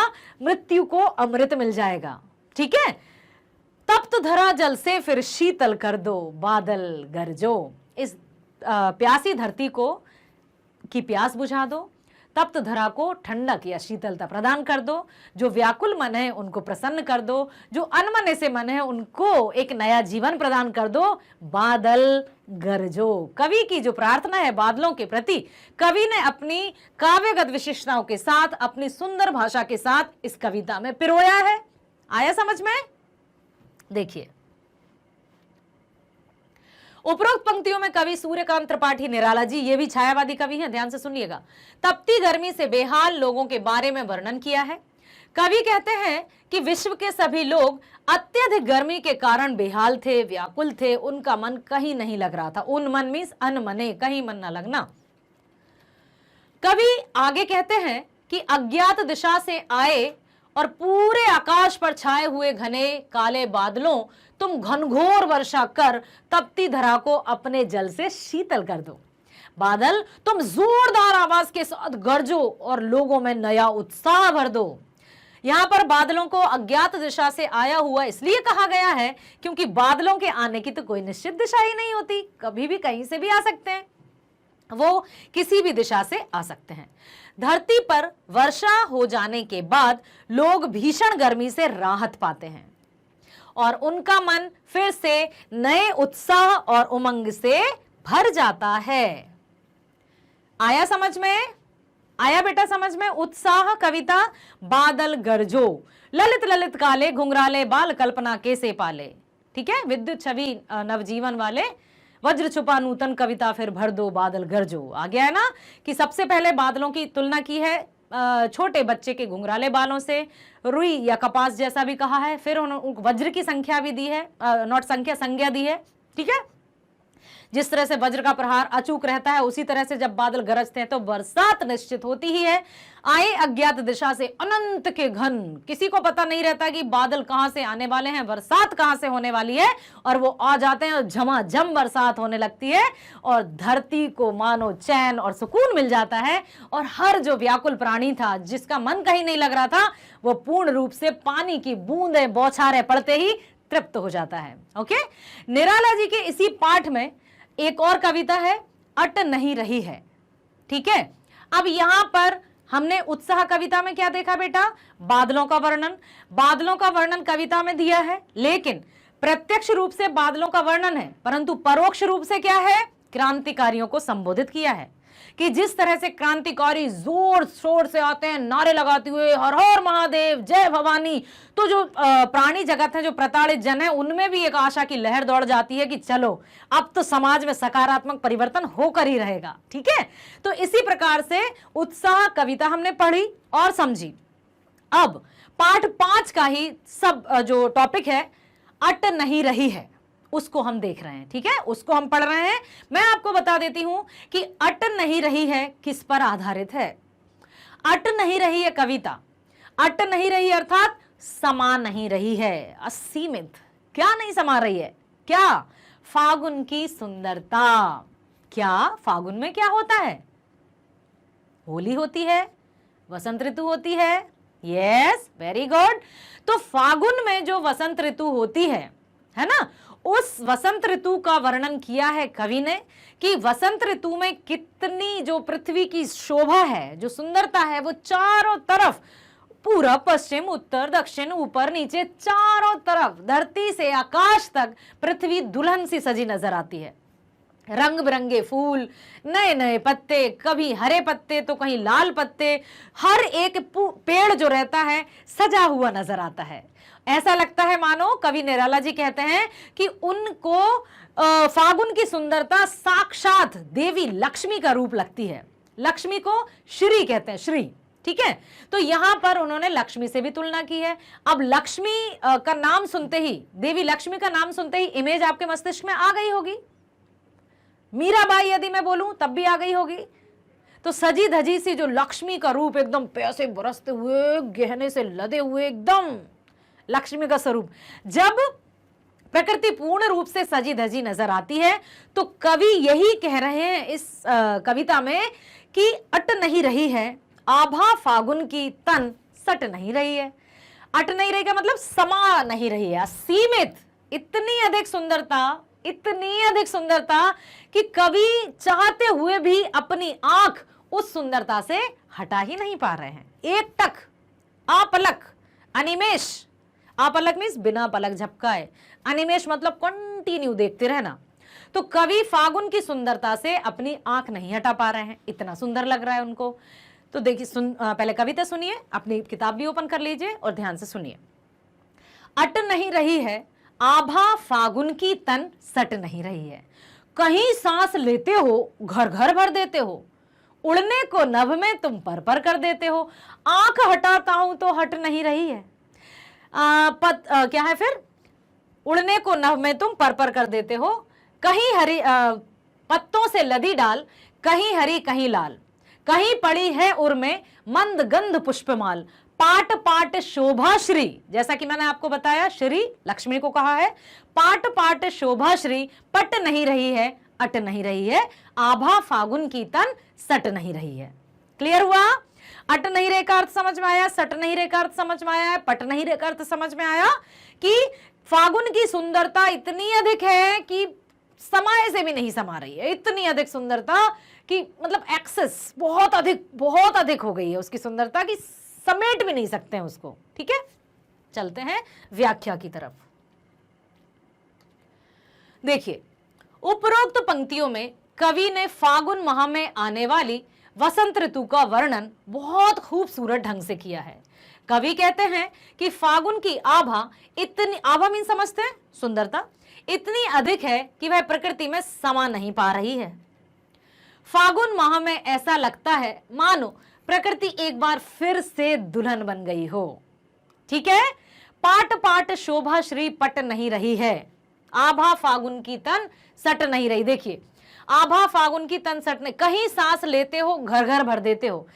मृत्यु को अमृत मिल जाएगा। ठीक है, तप्त धरा जल से फिर शीतल कर दो बादल गरजो, इस प्यासी धरती को की प्यास बुझा दो, तप्त धरा को ठंडक या शीतलता प्रदान कर दो, जो व्याकुल मन है उनको प्रसन्न कर दो, जो अनमने से मन है उनको एक नया जीवन प्रदान कर दो, बादल गरजो। कवि की जो प्रार्थना है बादलों के प्रति, कवि ने अपनी काव्यगत विशिष्टताओं के साथ, अपनी सुंदर भाषा के साथ इस कविता में पिरोया है। आया समझ में? देखिए, उपरोक्त पंक्तियों में कवि सूर्यकांत त्रिपाठी निराला जी, ये भी छायावादी कवि हैं, ध्यान से सुनिएगा, तपती गर्मी से बेहाल लोगों के बारे में वर्णन किया है। कवि कहते हैं कि विश्व के सभी लोग अत्यधिक गर्मी के कारण बेहाल थे, व्याकुल थे, उनका मन कहीं नहीं लग रहा था। उन मन मीन्स अनमने, कहीं मन ना लगना। कवि आगे कहते हैं कि अज्ञात दिशा से आए और पूरे आकाश पर छाए हुए घने काले बादलों, तुम घनघोर वर्षा कर तपती धरा को अपने जल से शीतल कर दो। बादल, तुम जोरदार आवाज के साथ गरजो और लोगों में नया उत्साह भर दो। यहां पर बादलों को अज्ञात दिशा से आया हुआ इसलिए कहा गया है क्योंकि बादलों के आने की तो कोई निश्चित दिशा ही नहीं होती, कभी भी कहीं से भी आ सकते हैं, वो किसी भी दिशा से आ सकते हैं। धरती पर वर्षा हो जाने के बाद लोग भीषण गर्मी से राहत पाते हैं और उनका मन फिर से नए उत्साह और उमंग से भर जाता है। आया समझ में? आया बेटा समझ में? उत्साह कविता। बादल गरजो, ललित ललित काले घुंघराले बाल कल्पना कैसे पाले, ठीक है, विद्युत छवि नवजीवन वाले, वज्र छुपा नूतन कविता फिर भर दो बादल गरजो। आ गया है ना कि सबसे पहले बादलों की तुलना की है छोटे बच्चे के घुंघराले बालों से, रुई या कपास जैसा भी कहा है, फिर उनको वज्र की संख्या भी दी है, नॉट संख्या, संज्ञा दी है, ठीक है। जिस तरह से वज्र का प्रहार अचूक रहता है उसी तरह से जब बादल गरजते हैं तो बरसात निश्चित होती ही है। आए अज्ञात दिशा से अनंत के घन, किसी को पता नहीं रहता कि बादल कहां से आने वाले हैं, बरसात कहां से होने वाली है, और वो आ जाते हैं और झमाझम बरसात होने लगती है और धरती को मानो चैन और सुकून मिल जाता है और हर जो व्याकुल प्राणी था, जिसका मन कहीं नहीं लग रहा था, वो पूर्ण रूप से पानी की बूंदें बौछारें पड़ते ही तृप्त हो जाता है। ओके, निराला जी के इसी पाठ में एक और कविता है, अट नहीं रही है, ठीक है। अब यहां पर हमने उत्साह कविता में क्या देखा बेटा? बादलों का वर्णन। बादलों का वर्णन कविता में दिया है, लेकिन प्रत्यक्ष रूप से बादलों का वर्णन है, परंतु परोक्ष रूप से क्या है? क्रांतिकारियों को संबोधित किया है कि जिस तरह से क्रांतिकारी जोर शोर से आते हैं नारे लगाते हुए हर हर महादेव, जय भवानी, तो जो प्राणी जगत है, जो प्रताड़ित जन है, उनमें भी एक आशा की लहर दौड़ जाती है कि चलो अब तो समाज में सकारात्मक परिवर्तन होकर ही रहेगा, ठीक है। तो इसी प्रकार से उत्साह कविता हमने पढ़ी और समझी। अब पाठ 5 का ही सब जो टॉपिक है, अट नहीं रही है, उसको हम देख रहे हैं, ठीक है, उसको हम पढ़ रहे हैं। मैं आपको बता देती हूं कि अट नहीं रही है किस पर आधारित है। अट नहीं रही है कविता, अट नहीं रही अर्थात समा नहीं रही है, असीमित। क्या नहीं समा रही है? क्या? फागुन की सुंदरता। क्या फागुन में क्या होता है? होली होती है, वसंत ऋतु होती है, यस, वेरी गुड। तो फागुन में जो वसंत ऋतु होती है ना, उस वसंत ऋतु का वर्णन किया है कवि ने कि वसंत ऋतु में कितनी जो पृथ्वी की शोभा है, जो सुंदरता है, वो चारों तरफ, पूरब पश्चिम उत्तर दक्षिण ऊपर नीचे, चारों तरफ धरती से आकाश तक पृथ्वी दुल्हन सी सजी नजर आती है। रंग बिरंगे फूल, नए नए पत्ते, कभी हरे पत्ते तो कहीं लाल पत्ते, हर एक पेड़ जो रहता है सजा हुआ नजर आता है। ऐसा लगता है मानो, कवि निराला जी कहते हैं कि उनको फागुन की सुंदरता साक्षात देवी लक्ष्मी का रूप लगती है। लक्ष्मी को श्री कहते हैं, श्री, ठीक है। तो यहां पर उन्होंने लक्ष्मी से भी तुलना की है। अब लक्ष्मी का नाम सुनते ही, देवी लक्ष्मी का नाम सुनते ही इमेज आपके मस्तिष्क में आ गई होगी। मीराबाई यदि मैं बोलूं तब भी आ गई होगी। तो सजी धजी सी जो लक्ष्मी का रूप, एकदम पैसे बरसते हुए, गहने से लदे हुए, एकदम लक्ष्मी का स्वरूप, जब प्रकृति पूर्ण रूप से सजी धजी नजर आती है, तो कवि यही कह रहे हैं इस कविता में कि अट नहीं रही है आभा फागुन की तन सट नहीं रही है। अट नहीं रही का मतलब समा नहीं रही है, सीमित, इतनी अधिक सुंदरता, इतनी अधिक सुंदरता कि कवि चाहते हुए भी अपनी आंख उस सुंदरता से हटा ही नहीं पा रहे हैं। एक टक, अपलक, अनिमेष, अपलक मीन्स बिना पलक झपकाए, अनिमेष मतलब कंटिन्यू देखते रहना। तो कवि फागुन की सुंदरता से अपनी आंख नहीं हटा पा रहे हैं, इतना सुंदर लग रहा है उनको। तो देखिए, पहले कविता सुनिए, अपनी किताब भी ओपन कर लीजिए और ध्यान से सुनिए। अट नहीं रही है आभा फागुन की तन सट नहीं रही है, कहीं सांस लेते हो घर घर भर देते हो, उड़ने को नभ में तुम पर पर कर देते हो, आंख हटाता हूं तो हट नहीं रही है। क्या है फिर, उड़ने को नभ में तुम पर पर कर देते हो, कहीं हरी पत्तों से लदी डाल, कहीं हरी कहीं लाल, कहीं पड़ी है उर में मंद गंध पुष्पमाल, पाट पाट शोभा श्री, जैसा कि मैंने आपको बताया श्री लक्ष्मी को कहा है, पाट पाट शोभा श्री, पट नहीं रही है अट नहीं रही है, आभा फागुन की तन सट नहीं रही है। क्लियर हुआ? अट नहीं रहे का अर्थ समझ में आया, सट नहीं रहे का अर्थ समझ में आया, पट नहीं रहे का अर्थ समझ में आया कि फागुन की सुंदरता इतनी अधिक है कि समय से भी नहीं समा रही है, इतनी अधिक सुंदरता कि मतलब एक्सेस बहुत अधिक हो गई है उसकी सुंदरता की, समेट भी नहीं सकते हैं उसको। ठीक है, चलते हैं व्याख्या की तरफ। देखिए, उपरोक्त पंक्तियों में कवि ने फागुन माह में आने वाली वसंत ऋतु का वर्णन बहुत खूबसूरत ढंग से किया है। कवि कहते हैं कि फागुन की आभा इतनी, आभा मीन समझते हैं सुंदरता, इतनी अधिक है कि वह प्रकृति में समा नहीं पा रही है। फागुन माह में ऐसा लगता है मानो प्रकृति एक बार फिर से दुल्हन बन गई हो। ठीक है, पाट पाट शोभा श्री पट नहीं रही है, आभा फागुन की तन सट नहीं रही। देखिए, आभा फागुन की तन सट नहीं, कहीं सांस लेते हो घर घर भर देते हो,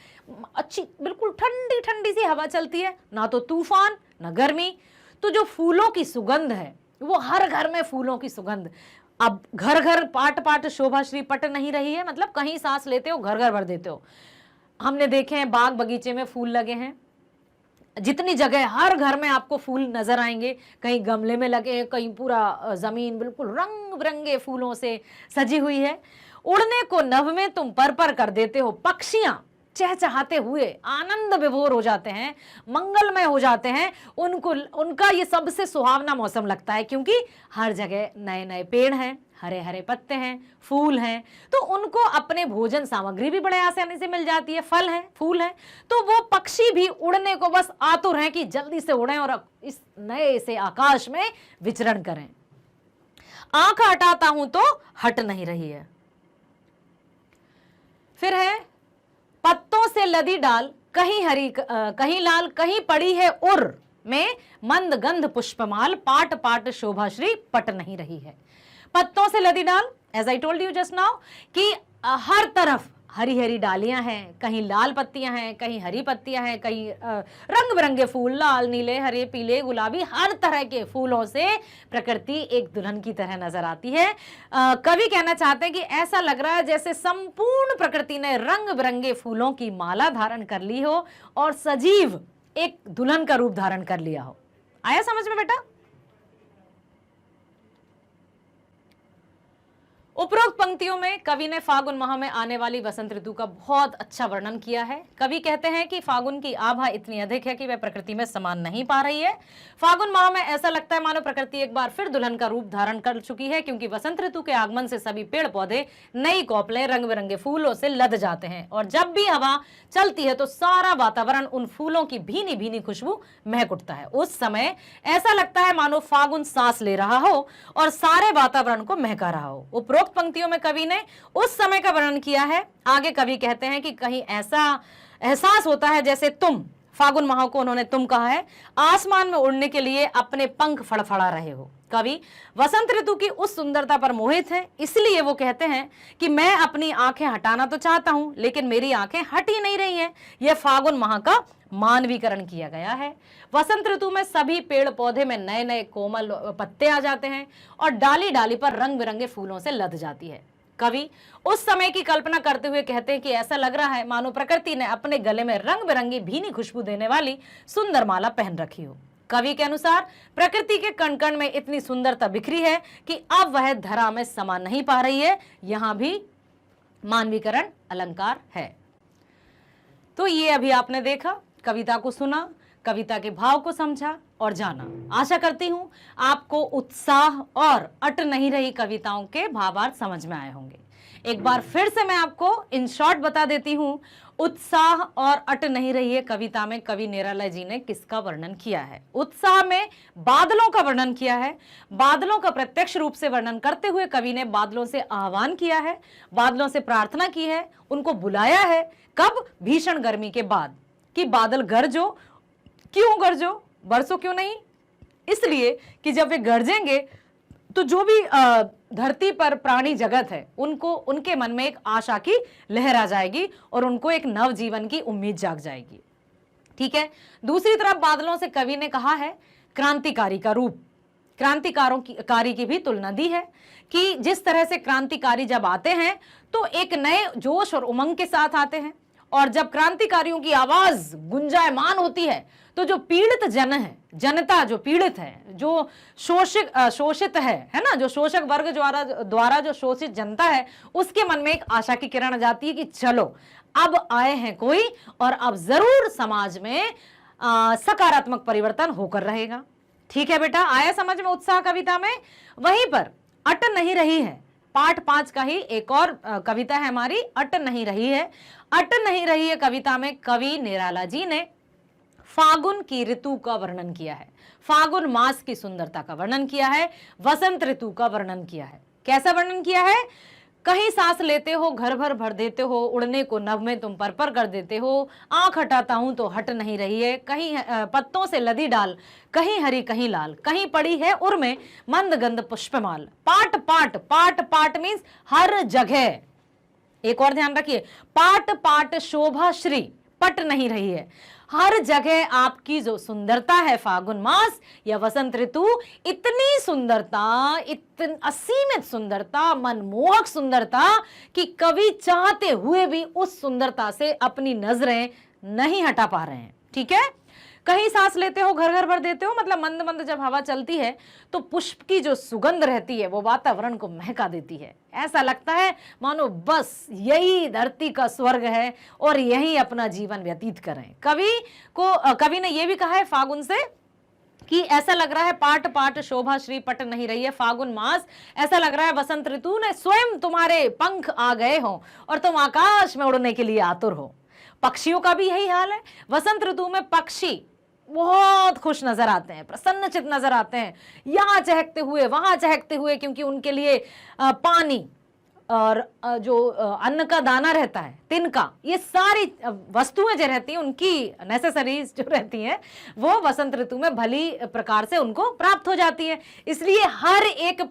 अच्छी बिल्कुल ठंडी ठंडी सी हवा चलती है, ना तो तूफान ना गर्मी, तो जो फूलों की सुगंध है वो हर घर में फूलों की सुगंध। अब घर घर पाट पाट शोभा श्री पट नहीं रही है, मतलब कहीं सांस लेते हो घर घर भर देते हो। हमने देखे हैं बाग बगीचे में फूल लगे हैं, जितनी जगह हर घर में आपको फूल नजर आएंगे, कहीं गमले में लगे हैं, कहीं पूरा जमीन बिल्कुल रंग बिरंगे फूलों से सजी हुई है। उड़ने को नभ में तुम पर पर कर देते हो, पक्षियां चहचहाते हुए आनंद विभोर हो जाते हैं, मंगलमय हो जाते हैं, उनका ये सबसे सुहावना मौसम लगता है, क्योंकि हर जगह नए नए पेड़ हैं, हरे हरे पत्ते हैं, फूल हैं, तो उनको अपने भोजन सामग्री भी बड़े आसानी से मिल जाती है, फल है फूल है, तो वो पक्षी भी उड़ने को बस आतुर हैं कि जल्दी से उड़ें और इस नए से आकाश में विचरण करें। आंख हटाता हूं तो हट नहीं रही है। फिर है, पत्तों से लदी डाल, कहीं हरी कहीं लाल, कहीं पड़ी है उर में मंद गंध पुष्पमाल, पाट पाट शोभा श्री पट नहीं रही है। पत्तों से लदी डाल, as I told you just now, कि हर तरफ हरी हरी डालियां हैं, कहीं लाल पत्तियां हैं, कहीं हरी पत्तियां हैं, कहीं रंग बिरंगे फूल, लाल नीले हरे पीले गुलाबी, हर तरह के फूलों से प्रकृति एक दुल्हन की तरह नजर आती है। कवि कहना चाहते हैं कि ऐसा लग रहा है जैसे संपूर्ण प्रकृति ने रंग बिरंगे फूलों की माला धारण कर ली हो और सजीव एक दुल्हन का रूप धारण कर लिया हो। आया समझ में बेटा? उपरोक्त पंक्तियों में कवि ने फागुन माह में आने वाली वसंत ऋतु का बहुत अच्छा वर्णन किया है। कवि कहते हैं कि फागुन की आभा इतनी अधिक है कि वह प्रकृति में समा नहीं पा रही है। फागुन माह में ऐसा लगता है मानो प्रकृति एक बार फिर दुल्हन का रूप धारण कर चुकी है, क्योंकि वसंत ऋतु के आगमन से सभी पेड़ पौधे नई कोपलें रंग बिरंगे फूलों से लद जाते हैं, और जब भी हवा चलती है तो सारा वातावरण उन फूलों की भीनी भीनी खुशबू महक उठता है। उस समय ऐसा लगता है मानो फागुन सांस ले रहा हो और सारे वातावरण को महका रहा हो। उपरोक्त पंक्तियों में कवि ने उस समय का वर्णन किया है। आगे कवि कहते हैं कि कहीं ऐसा एहसास होता है जैसे तुम, फागुन माह को उन्होंने तुम कहा है, आसमान में उड़ने के लिए अपने पंख फड़फड़ा रहे हो। कवि वसंत ऋतु की उस सुंदरता पर मोहित है, इसलिए वो कहते हैं कि मैं अपनी आंखें हटाना तो चाहता हूं, लेकिन मेरी आंखें हट ही नहीं रही हैं। यह फागुन माह का मानवीकरण किया गया है। वसंत ऋतु में सभी पेड़ पौधे में नए नए कोमल पत्ते आ जाते हैं और डाली डाली पर रंग बिरंगे फूलों से लद जाती है। कवि उस समय की कल्पना करते हुए कहते हैं कि ऐसा लग रहा है मानो प्रकृति ने अपने गले में रंग बिरंगी भीनी खुशबू देने वाली सुंदर माला पहन रखी हो। कवि के अनुसार प्रकृति के कण कण में इतनी सुंदरता बिखरी है कि अब वह धरा में समा नहीं पा रही है। यहां भी मानवीकरण अलंकार है। तो ये अभी आपने देखा, कविता को सुना, कविता के भाव को समझा और जाना। आशा करती हूं आपको उत्साह और अट नहीं रही कविताओं के भावार्थ समझ में आए होंगे। एक बार फिर से मैं आपको इन शॉर्ट बता देती हूं, उत्साह और अट नहीं रही है कविता में कवि निराला जी ने किसका वर्णन किया है? उत्साह में बादलों का वर्णन किया है। बादलों का प्रत्यक्ष रूप से वर्णन करते हुए कवि ने बादलों से आह्वान किया है, बादलों से प्रार्थना की है, उनको बुलाया है। कब? भीषण गर्मी के बाद, कि बादल गरजो। क्यों गरजो? बरसो क्यों नहीं? इसलिए कि जब वे गरजेंगे तो जो भी धरती पर प्राणी जगत है उनको, उनके मन में एक आशा की लहर आ जाएगी और उनको एक नव जीवन की उम्मीद जाग जाएगी। ठीक है। दूसरी तरफ बादलों से कवि ने कहा है क्रांतिकारी का रूप, क्रांतिकारी की भी तुलना दी है कि जिस तरह से क्रांतिकारी जब आते हैं तो एक नए जोश और उमंग के साथ आते हैं, और जब क्रांतिकारियों की आवाज गुंजायमान होती है तो जो पीड़ित जन है, जनता जो पीड़ित है, जो शोषित है ना, जो शोषक वर्ग द्वारा जो शोषित जनता है, उसके मन में एक आशा की किरण आ जाती है कि चलो अब आए हैं कोई और अब जरूर समाज में सकारात्मक परिवर्तन होकर रहेगा। ठीक है बेटा, आया समझ में उत्साह कविता में? वहीं पर अट नहीं रही है, पाठ 5 का ही एक और कविता है हमारी, अट नहीं रही है। अट नहीं रही है कविता में कवि निराला जी ने फागुन की ऋतु का वर्णन किया है, फागुन मास की सुंदरता का वर्णन किया है, वसंत ऋतु का वर्णन किया है। कैसा वर्णन किया है? कहीं सांस लेते हो घर भर भर देते हो, उड़ने को नभ में तुम पर कर देते हो, आंख हटाता हूं तो हट नहीं रही है, कहीं पत्तों से लदी डाल, कहीं हरी कहीं लाल, कहीं पड़ी है उर में मंद गंध पुष्पमाल। पाट पाट, पाट पाट मीन्स हर जगह। एक और ध्यान रखिए, पाट पाट शोभा श्री, पट नहीं रही है, हर जगह आपकी जो सुंदरता है फागुन मास या वसंत ऋतु, इतनी सुंदरता, इतनी असीमित सुंदरता, मनमोहक सुंदरता कि कवि चाहते हुए भी उस सुंदरता से अपनी नजरें नहीं हटा पा रहे हैं। ठीक है। कहीं सांस लेते हो घर घर भर देते हो, मतलब मंद मंद जब हवा चलती है तो पुष्प की जो सुगंध रहती है वो वातावरण को महका देती है। ऐसा लगता है मानो बस यही धरती का स्वर्ग है और यही अपना जीवन व्यतीत करें। कवि ने यह भी कहा है फागुन से कि ऐसा लग रहा है पाट पाट शोभा श्री पट नहीं रही है फागुन मास, ऐसा लग रहा है वसंत ऋतु ने स्वयं तुम्हारे पंख आ गए हो और तुम आकाश में उड़ने के लिए आतुर हो। पक्षियों का भी यही हाल है। वसंत ऋतु में पक्षी बहुत खुश नजर आते हैं, प्रसन्नचित नजर आते हैं, यहाँ चहकते हुए वहां चहकते हुए, क्योंकि उनके लिए पानी और जो अन्न का दाना रहता है, तिनका, ये सारी वस्तुएं जो रहती हैं उनकी नेसेसरीज जो रहती हैं वो वसंत ऋतु में भली प्रकार से उनको प्राप्त हो जाती है। इसलिए हर एक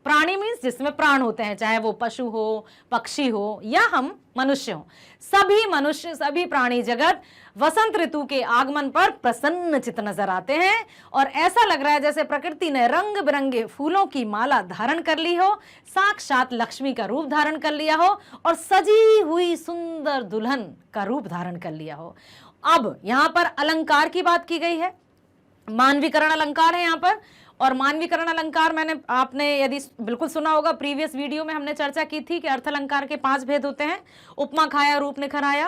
प्राणी मीन्स जिसमें प्राण होते हैं, चाहे वो पशु हो, पक्षी हो या हम मनुष्य हो, सभी मनुष्य, सभी प्राणी जगत वसंत ऋतु के आगमन पर प्रसन्नचित नजर आते हैं और ऐसा लग रहा है जैसे प्रकृति ने रंग बिरंगे फूलों की माला धारण कर ली हो, साक्षात लक्ष्मी का रूप धारण कर लिया हो और सजी हुई सुंदर दुल्हन का रूप धारण कर लिया हो। अब यहां पर अलंकार की बात की गई है, मानवीकरण अलंकार है यहां पर, और मानवीकरण अलंकार आपने यदि बिल्कुल सुना होगा, प्रीवियस वीडियो में हमने चर्चा की थी कि अर्थ अलंकार के 5 भेद होते हैं। उपमा खाया, रूप निखराया,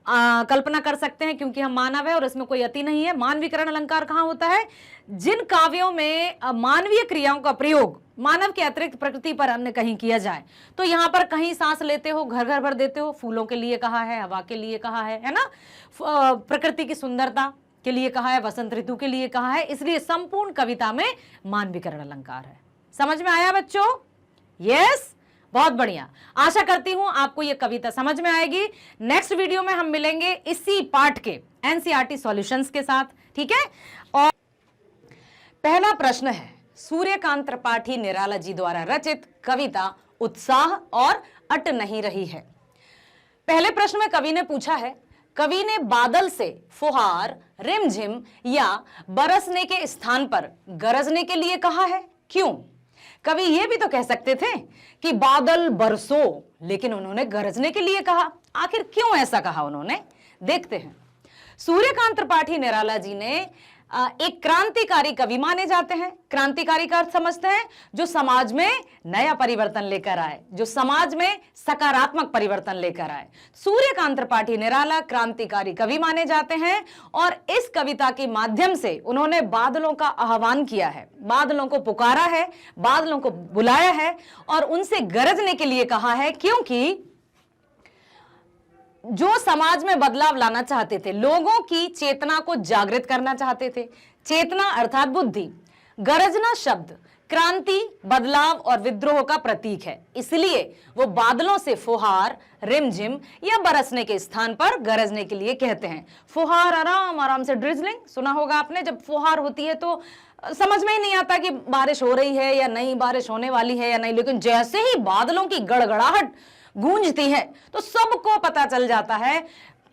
कल्पना कर सकते हैं क्योंकि हम मानव है और इसमें कोई अति नहीं है। मानवीकरण अलंकार कहाँ होता है? जिन काव्यों में मानवीय क्रियाओं का प्रयोग मानव के अतिरिक्त प्रकृति पर अन्य कहीं किया जाए, तो यहाँ पर कहीं सांस लेते हो घर घर भर देते हो, फूलों के लिए कहा है, हवा के लिए कहा है ना, प्रकृति की सुंदरता के लिए कहा है, वसंत ऋतु के लिए कहा है, इसलिए संपूर्ण कविता में मानवीकरण अलंकार है। समझ में आया बच्चों? यस, बहुत बढ़िया। आशा करती हूं आपको यह कविता समझ में आएगी। नेक्स्ट वीडियो में हम मिलेंगे इसी पाठ के एनसीईआरटी सॉल्यूशंस के साथ। ठीक है। और पहला प्रश्न है सूर्यकांत त्रिपाठी निराला जी द्वारा रचित कविता उत्साह और अट नहीं रही है। पहले प्रश्न में कवि ने पूछा है, कवि ने बादल से फुहार, रिमझिम या बरसने के स्थान पर गरजने के लिए कहा है, क्यों? कवि ये भी तो कह सकते थे कि बादल बरसो, लेकिन उन्होंने गरजने के लिए कहा। आखिर क्यों ऐसा कहा उन्होंने? देखते हैं। सूर्यकांत त्रिपाठी निराला जी ने एक क्रांतिकारी कवि माने जाते हैं। क्रांतिकारी का अर्थ समझते हैं जो समाज में नया परिवर्तन लेकर आए, जो समाज में सकारात्मक परिवर्तन लेकर आए। सूर्यकांत त्रिपाठी निराला क्रांतिकारी कवि माने जाते हैं और इस कविता के माध्यम से उन्होंने बादलों का आह्वान किया है, बादलों को पुकारा है, बादलों को बुलाया है और उनसे गरजने के लिए कहा है, क्योंकि जो समाज में बदलाव लाना चाहते थे, लोगों की चेतना को जागृत करना चाहते थे। चेतना अर्थात बुद्धि, गरजना शब्द क्रांति, बदलाव और विद्रोह का प्रतीक है, इसलिए वो बादलों से फुहार, रिमझिम या बरसने के स्थान पर गरजने के लिए कहते हैं। फुहार आराम आराम से ड्रिजलिंग सुना होगा आपने। जब फुहार होती है तो समझ में ही नहीं आता कि बारिश हो रही है या नहीं, बारिश होने वाली है या नहीं, लेकिन जैसे ही बादलों की गड़गड़ाहट गूंजती है तो सबको पता चल जाता है,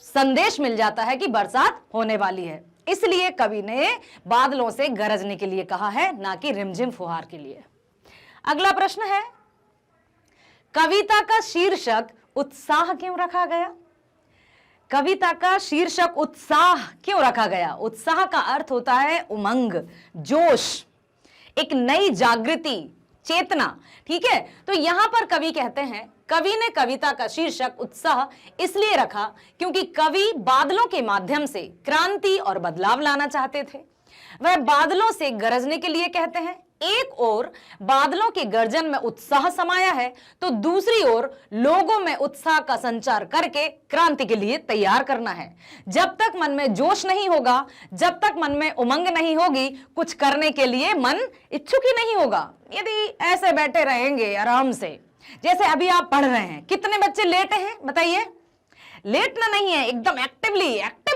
संदेश मिल जाता है कि बरसात होने वाली है। इसलिए कवि ने बादलों से गरजने के लिए कहा है, ना कि रिमझिम फुहार के लिए। अगला प्रश्न है, कविता का शीर्षक उत्साह क्यों रखा गया? कविता का शीर्षक उत्साह क्यों रखा गया? उत्साह का अर्थ होता है उमंग, जोश, एक नई जागृति, चेतना। ठीक है, तो यहां पर कवि कहते हैं, कवि ने कविता का शीर्षक उत्साह इसलिए रखा क्योंकि कवि बादलों के माध्यम से क्रांति और बदलाव लाना चाहते थे। वह बादलों से गरजने के लिए कहते हैं। एक ओर बादलों के गर्जन में उत्साह समाया है तो दूसरी ओर लोगों में उत्साह का संचार करके क्रांति के लिए तैयार करना है। जब तक मन में जोश नहीं होगा, जब तक मन में उमंग नहीं होगी, कुछ करने के लिए मन इच्छुक ही नहीं होगा। यदि ऐसे बैठे रहेंगे आराम से, जैसे अभी आप पढ़ रहे हैं, कितने बच्चे लेटे हैं बताइए? लेटना नहीं है, एकदम एक्टिव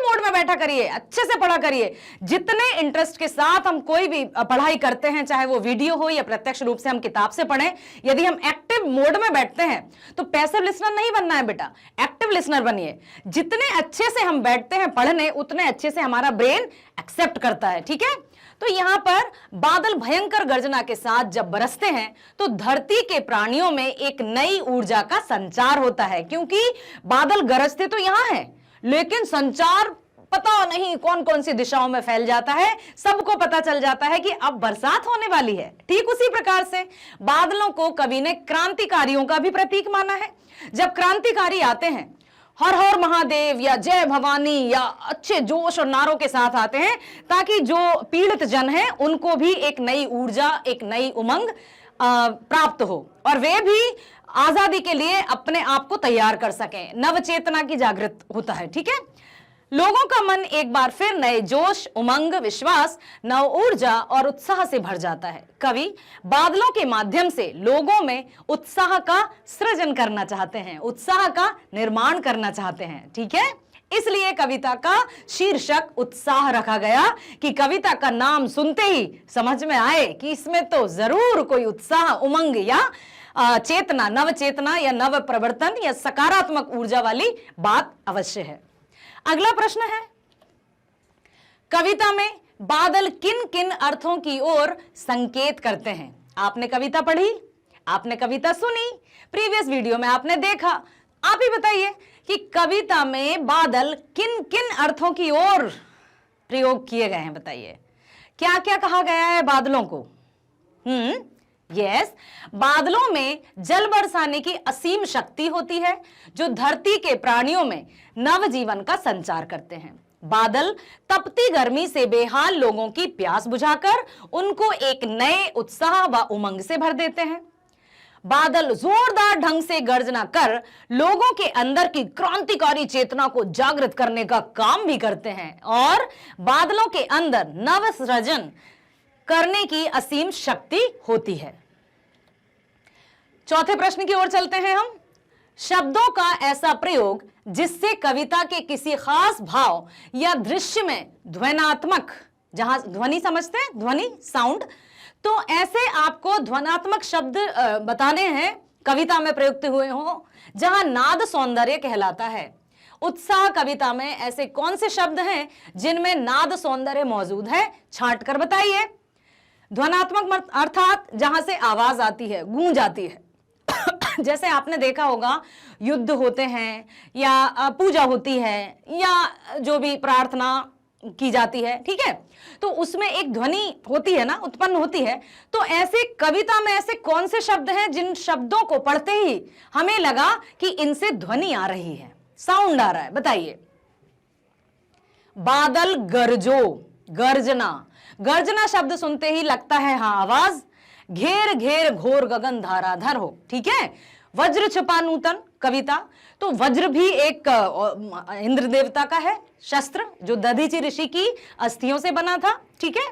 मोड में बैठा करिए, अच्छे से पढ़ा करिए। जितने इंटरेस्ट के साथ हम कोई भी पढ़ाई करते हैं, चाहे वो वीडियो हो या प्रत्यक्ष रूप से हम किताब से पढ़ें, यदि हम एक्टिव मोड में बैठते हैं तो पैसिव लिसनर नहीं बनना है बेटा, एक्टिव लिसनर बनिए। जितने अच्छे से हम बैठते हैं पढ़ने, उतने अच्छे से हमारा ब्रेन एक्सेप्ट करता है। ठीक है, तो यहां पर बादल भयंकर गर्जना के साथ जब बरसते हैं तो धरती के प्राणियों में एक नई ऊर्जा का संचार होता है, क्योंकि बादल गरजते तो यहां है लेकिन संचार पता नहीं कौन कौन सी दिशाओं में फैल जाता है। सबको पता चल जाता है कि अब बरसात होने वाली है। ठीक उसी प्रकार से बादलों को कवि ने क्रांतिकारियों का भी प्रतीक माना है। जब क्रांतिकारी आते हैं, हर हर महादेव या जय भवानी या अच्छे जोश और नारों के साथ आते हैं, ताकि जो पीड़ित जन हैं उनको भी एक नई ऊर्जा, एक नई उमंग प्राप्त हो और वे भी आजादी के लिए अपने आप को तैयार कर सकें। नव चेतना की जागृत होता है। ठीक है, लोगों का मन एक बार फिर नए जोश, उमंग, विश्वास, नव ऊर्जा और उत्साह से भर जाता है। कवि बादलों के माध्यम से लोगों में उत्साह का सृजन करना चाहते हैं, उत्साह का निर्माण करना चाहते हैं। ठीक है, इसलिए कविता का शीर्षक उत्साह रखा गया कि कविता का नाम सुनते ही समझ में आए कि इसमें तो जरूर कोई उत्साह, उमंग या चेतना, नव चेतना या नव प्रवर्तन या सकारात्मक ऊर्जा वाली बात अवश्य है। अगला प्रश्न है, कविता में बादल किन किन अर्थों की ओर संकेत करते हैं? आपने कविता पढ़ी, आपने कविता सुनी, प्रीवियस वीडियो में आपने देखा। आप ही बताइए कि कविता में बादल किन किन अर्थों की ओर प्रयोग किए गए हैं? बताइए, क्या क्या कहा गया है बादलों को? यस, बादलों में जल बरसाने की असीम शक्ति होती है जो धरती के प्राणियों में नव जीवन का संचार करते हैं। बादल तपती गर्मी से बेहाल लोगों की प्यास बुझाकर उनको एक नए उत्साह व उमंग से भर देते हैं। बादल जोरदार ढंग से गर्जना कर लोगों के अंदर की क्रांतिकारी चेतना को जागृत करने का काम भी करते हैं और बादलों के अंदर नव सृजन करने की असीम शक्ति होती है। चौथे प्रश्न की ओर चलते हैं हम। शब्दों का ऐसा प्रयोग जिससे कविता के किसी खास भाव या दृश्य में ध्वनात्मक, जहां ध्वनि समझते हैं, ध्वनि साउंड, तो ऐसे आपको ध्वनात्मक शब्द बताने हैं कविता में प्रयुक्त हुए हो जहां नाद सौंदर्य कहलाता है। उत्साह कविता में ऐसे कौन से शब्द हैं जिनमें नाद सौंदर्य मौजूद है? छांट कर बताइए। ध्वनात्मक अर्थात जहां से आवाज आती है, गूंज आती है। जैसे आपने देखा होगा युद्ध होते हैं या पूजा होती है या जो भी प्रार्थना की जाती है, ठीक है, तो उसमें एक ध्वनि होती है ना, उत्पन्न होती है। तो ऐसे कविता में ऐसे कौन से शब्द हैं जिन शब्दों को पढ़ते ही हमें लगा कि इनसे ध्वनि आ रही है, साउंड आ रहा है? बताइए। बादल गरजो, गर्जना, गर्जना शब्द सुनते ही लगता है हाँ आवाज। घेर घेर घोर गगन धाराधर हो, ठीक है। वज्र छुपा नूतन कविता, तो वज्र भी एक इंद्र देवता का है शस्त्र जो दधीचि ऋषि की अस्थियों से बना था, ठीक है।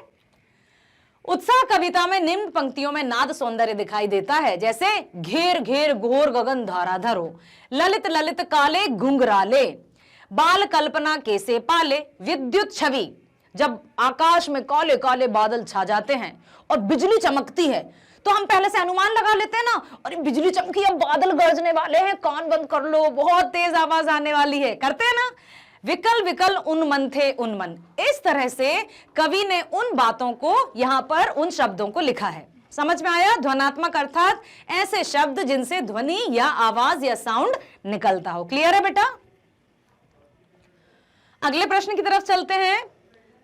उत्साह कविता में निम्न पंक्तियों में नाद सौंदर्य दिखाई देता है, जैसे घेर घेर घोर गगन धाराधर हो, ललित ललित काले घुंघराले, बाल कल्पना कैसे पाले, विद्युत छवि, जब आकाश में काले काले बादल छा जाते हैं और बिजली चमकती है तो हम पहले से अनुमान लगा लेते हैं ना, अरे बिजली चमकी, अब बादल गरजने वाले हैं, कान बंद कर लो, बहुत तेज आवाज आने वाली है, करते हैं ना। विकल विकल उन्मन थे उन्मन, इस तरह से कवि ने उन बातों को यहां पर उन शब्दों को लिखा है। समझ में आया? ध्वनात्मक अर्थात ऐसे शब्द जिनसे ध्वनि या आवाज या साउंड निकलता हो। क्लियर है बेटा? अगले प्रश्न की तरफ चलते हैं।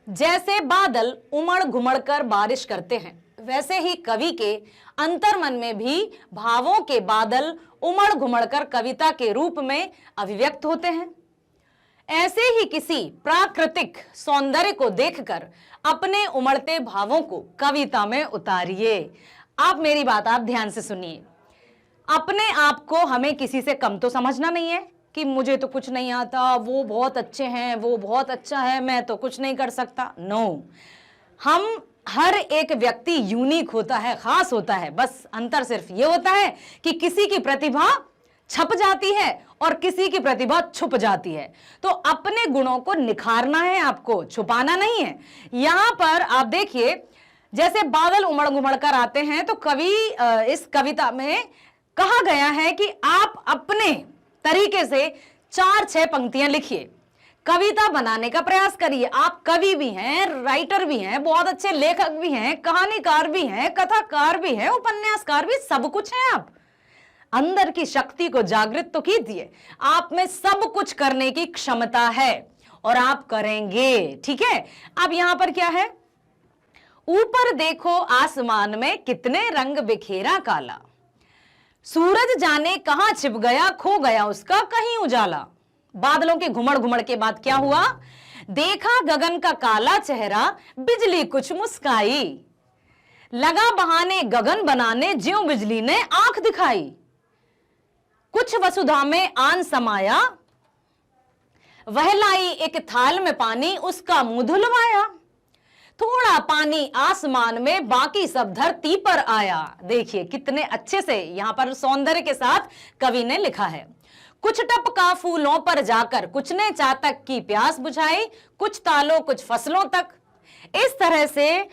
जैसे बादल उमड़ घुमड़ कर बारिश करते हैं, वैसे ही कवि के अंतर्मन में भी भावों के बादल उमड़ घुमड़ कर कविता के रूप में अभिव्यक्त होते हैं। ऐसे ही किसी प्राकृतिक सौंदर्य को देखकर अपने उमड़ते भावों को कविता में उतारिए। आप मेरी बात आप ध्यान से सुनिए। अपने आप को हमें किसी से कम तो समझना नहीं है कि मुझे तो कुछ नहीं आता, वो बहुत अच्छे हैं, वो बहुत अच्छा है, मैं तो कुछ नहीं कर सकता। नो, हम हर एक व्यक्ति यूनिक होता है, खास होता है। बस अंतर सिर्फ ये होता है कि किसी की प्रतिभा छप जाती है और किसी की प्रतिभा छुप जाती है। तो अपने गुणों को निखारना है आपको, छुपाना नहीं है। यहां पर आप देखिए, जैसे बादल उमड़ घुमड़ कर आते हैं, तो कवि इस कविता में कहा गया है कि आप अपने तरीके से 4-6 पंक्तियां लिखिए, कविता बनाने का प्रयास करिए। आप कवि भी हैं, राइटर भी हैं, बहुत अच्छे लेखक भी हैं, कहानीकार भी हैं, कथाकार भी हैं, उपन्यासकार भी, सब कुछ हैं आप। अंदर की शक्ति को जागृत तो कीजिए। आप में सब कुछ करने की क्षमता है और आप करेंगे, ठीक है। अब यहां पर क्या है? ऊपर देखो आसमान में कितने रंग बिखेरा काला, सूरज जाने कहां छिप गया, खो गया उसका कहीं उजाला। बादलों के घुमड़ घुमड़ के बाद क्या हुआ? देखा गगन का काला चेहरा, बिजली कुछ मुस्काई, लगा बहाने गगन बनाने, ज्यों बिजली ने आंख दिखाई। कुछ वसुधा में आन समाया, वह लाई एक थाल में पानी, उसका मुंह धुलवाया। थोड़ा पानी आसमान में, बाकी सब धरती पर आया। देखिए कितने अच्छे से यहां पर सौंदर्य के साथ कवि ने लिखा है। कुछ टपका फूलों पर जाकर, कुछ ने चातक की प्यास बुझाई, कुछ तालों कुछ फसलों तक। इस तरह से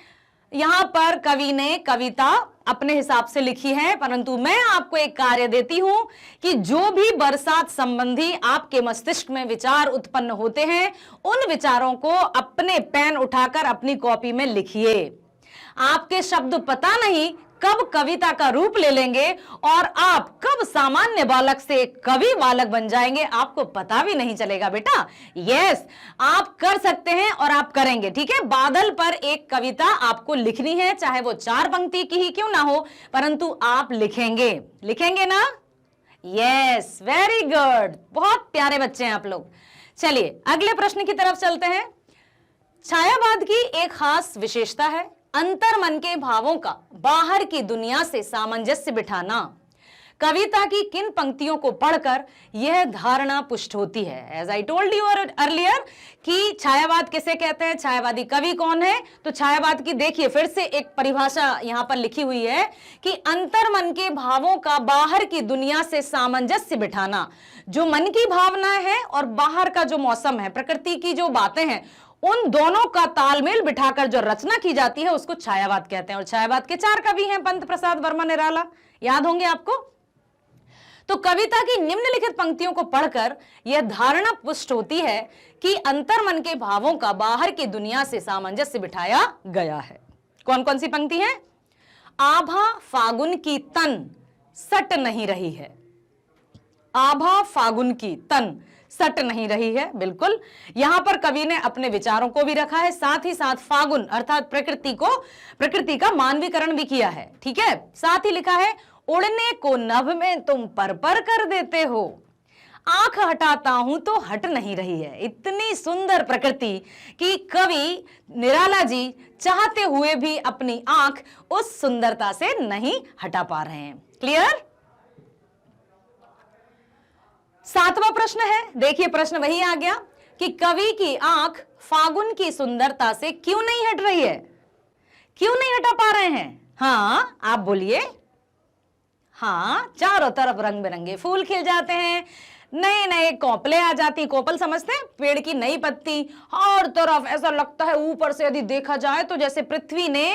यहां पर कवि ने कविता अपने हिसाब से लिखी है। परंतु मैं आपको एक कार्य देती हूं कि जो भी बरसात संबंधी आपके मस्तिष्क में विचार उत्पन्न होते हैं, उन विचारों को अपने पेन उठाकर अपनी कॉपी में लिखिए। आपके शब्द पता नहीं कब कविता का रूप ले लेंगे और आप कब सामान्य बालक से कवि बालक बन जाएंगे, आपको पता भी नहीं चलेगा बेटा। यस, आप कर सकते हैं और आप करेंगे, ठीक है। बादल पर एक कविता आपको लिखनी है, चाहे वो 4 पंक्ति की ही क्यों ना हो, परंतु आप लिखेंगे, लिखेंगे ना? यस, वेरी गुड, बहुत प्यारे बच्चे हैं आप लोग। चलिए अगले प्रश्न की तरफ चलते हैं। छायावाद की एक खास विशेषता है अंतर्मन के भावों का बाहर की दुनिया से सामंजस्य बिठाना। कविता की किन पंक्तियों को पढ़कर यह धारणा पुष्ट होती है? As I told you earlier कि छायावाद किसे कहते हैं, छायावादी कवि कौन है। तो छायावाद की देखिए फिर से एक परिभाषा यहां पर लिखी हुई है कि अंतर्मन के भावों का बाहर की दुनिया से सामंजस्य बिठाना। जो मन की भावना है और बाहर का जो मौसम है, प्रकृति की जो बातें हैं, उन दोनों का तालमेल बिठाकर जो रचना की जाती है उसको छायावाद कहते हैं। और छायावाद के 4 कवि हैं, पंत प्रसाद वर्मा, निराला, याद होंगे आपको। तो कविता की निम्नलिखित पंक्तियों को पढ़कर यह धारणा पुष्ट होती है कि अंतर्मन के भावों का बाहर की दुनिया से सामंजस्य बिठाया गया है। कौन कौन सी पंक्ति है? आभा फागुन की तन सट नहीं रही है, आभा फागुन की तन सट नहीं रही है। बिल्कुल, यहां पर कवि ने अपने विचारों को भी रखा है, साथ ही साथ फागुन अर्थात प्रकृति का मानवीकरण भी किया है। ठीक है, साथ ही लिखा है उड़ने को नभ में तुम पर कर देते हो, आंख हटाता हूं तो हट नहीं रही है। इतनी सुंदर प्रकृति कि कवि निराला जी चाहते हुए भी अपनी आंख उस सुंदरता से नहीं हटा पा रहे हैं। क्लियर? 7वां प्रश्न है, देखिए प्रश्न वही आ गया कि कवि की आंख फागुन की सुंदरता से क्यों नहीं हट रही है, क्यों नहीं हटा पा रहे हैं? हाँ, आप बोलिए। हाँ, चारों तरफ रंग बिरंगे फूल खिल जाते हैं, नए नए कोपले आ जाती। कोपल समझते हैं, पेड़ की नई पत्ती हर तरफ, ऐसा लगता है ऊपर से यदि देखा जाए तो जैसे पृथ्वी ने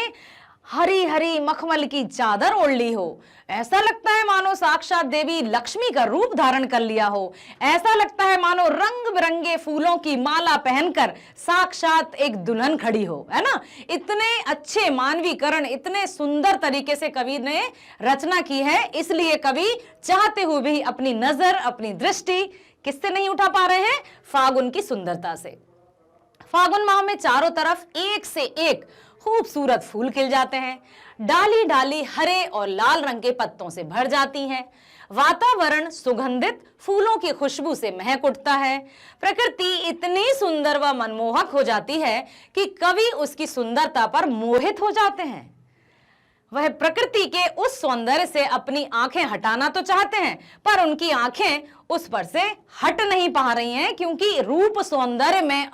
हरी हरी मखमल की चादर ओढ़ ली हो। ऐसा लगता है मानो साक्षात देवी लक्ष्मी का रूप धारण कर लिया हो। ऐसा लगता है मानो रंग बिरंगे फूलों की माला पहनकर साक्षात एक दुल्हन खड़ी हो, है ना। इतने अच्छे मानवीकरण, इतने सुंदर तरीके से कवि ने रचना की है, इसलिए कवि चाहते हुए भी अपनी नजर, अपनी दृष्टि किससे नहीं उठा पा रहे हैं? फागुन की सुंदरता से। फागुन माह में चारों तरफ एक से एक खूबसूरत फूल खिल जाते हैं, डाली डाली हरे और लाल रंग के पत्तों से भर जाती हैं, वातावरण सुगंधित फूलों की खुशबू से महक उठता है। प्रकृति इतनी सुंदर व मनमोहक हो जाती है कि कवि उसकी सुंदरता पर मोहित हो जाते हैं। वह प्रकृति के उस सौंदर्य से अपनी आंखें हटाना तो चाहते हैं, पर उनकी आंखें उस पर से हट नहीं पा रही हैं, क्योंकि रूप सौंदर्य में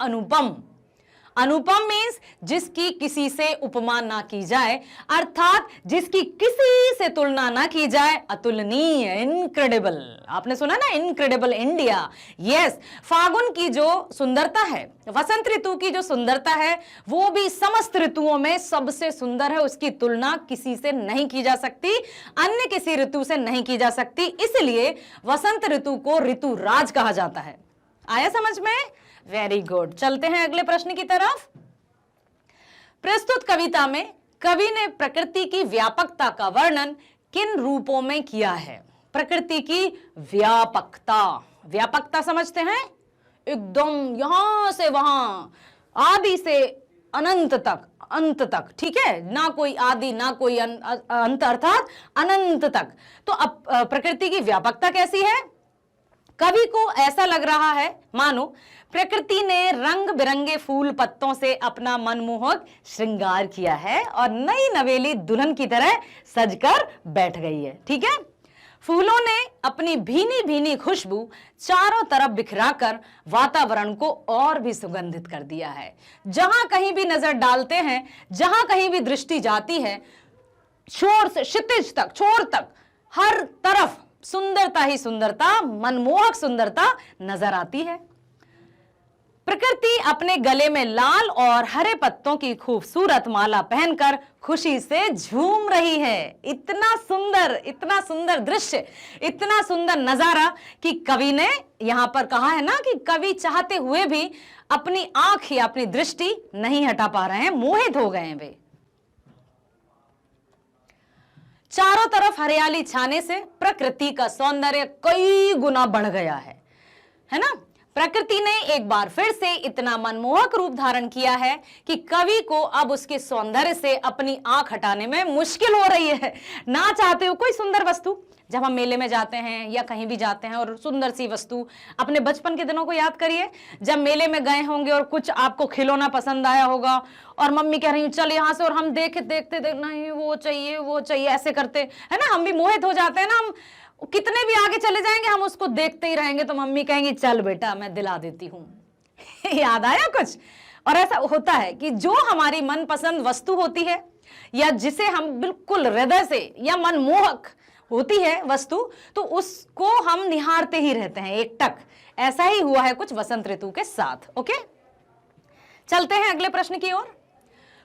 अनुपम मीन्स जिसकी किसी से उपमा ना की जाए, अर्थात जिसकी किसी से तुलना ना की जाए, अतुलनीय, इनक्रेडिबल। आपने सुना ना, इनक्रेडिबल इंडिया। यस, फागुन की जो सुंदरता है, वसंत ऋतु की जो सुंदरता है, वो भी समस्त ऋतुओं में सबसे सुंदर है। उसकी तुलना किसी से नहीं की जा सकती, अन्य किसी ऋतु से नहीं की जा सकती। इसलिए वसंत ऋतु को ऋतु राज कहा जाता है। आया समझ में? Very good. चलते हैं अगले प्रश्न की तरफ। प्रस्तुत कविता में कवि ने प्रकृति की व्यापकता का वर्णन किन रूपों में किया है? प्रकृति की व्यापकता समझते हैं, एकदम यहां से वहां, आदि से अनंत तक, अंत तक। ठीक है, ना कोई आदि ना कोई अंत, अर्थात अनंत तक। तो अब प्रकृति की व्यापकता कैसी है? कवि को ऐसा लग रहा है मानो प्रकृति ने रंग बिरंगे फूल पत्तों से अपना मनमोहक श्रृंगार किया है और नई नवेली दुल्हन की तरह सजकर बैठ गई है। ठीक है, फूलों ने अपनी भीनी भीनी खुशबू चारों तरफ बिखराकर वातावरण को और भी सुगंधित कर दिया है। जहां कहीं भी नजर डालते हैं, जहां कहीं भी दृष्टि जाती है, छोर से क्षितिज तक, छोर तक, हर तरफ सुंदरता ही सुंदरता, मनमोहक सुंदरता नजर आती है। प्रकृति अपने गले में लाल और हरे पत्तों की खूबसूरत माला पहनकर खुशी से झूम रही है। इतना सुंदर दृश्य, इतना सुंदर नजारा कि कवि ने यहां पर कहा है ना कि कवि चाहते हुए भी अपनी आंख या अपनी दृष्टि नहीं हटा पा रहे हैं, मोहित हो गए हैं वे। चारों तरफ हरियाली छाने से प्रकृति का सौंदर्य कई गुना बढ़ गया है ना। प्रकृति ने एक बार फिर से इतना मनमोहक रूप धारण किया है कि कवि को अब उसके सौंदर्य से अपनी आंख हटाने में मुश्किल हो रही है। ना चाहते हो कोई सुंदर वस्तु, जब हम मेले में जाते हैं या कहीं भी जाते हैं और सुंदर सी वस्तु, अपने बचपन के दिनों को याद करिए, जब मेले में गए होंगे और कुछ आपको खिलौना पसंद आया होगा और मम्मी कह रही हूँ चल यहाँ से, और हम देखते नहीं वो चाहिए ऐसे करते है ना, हम भी मोहित हो जाते हैं ना। हम कितने भी आगे चले जाएंगे, हम उसको देखते ही रहेंगे, तो मम्मी कहेंगी चल बेटा मैं दिला देती हूँ। याद आया कुछ? और ऐसा होता है कि जो हमारी मनपसंद वस्तु होती है या जिसे हम बिल्कुल हृदय से या मनमोहक होती है वस्तु, तो उसको हम निहारते ही रहते हैं एकटक। ऐसा ही हुआ है कुछ वसंत ऋतु के साथ। ओके, चलते हैं अगले प्रश्न की ओर।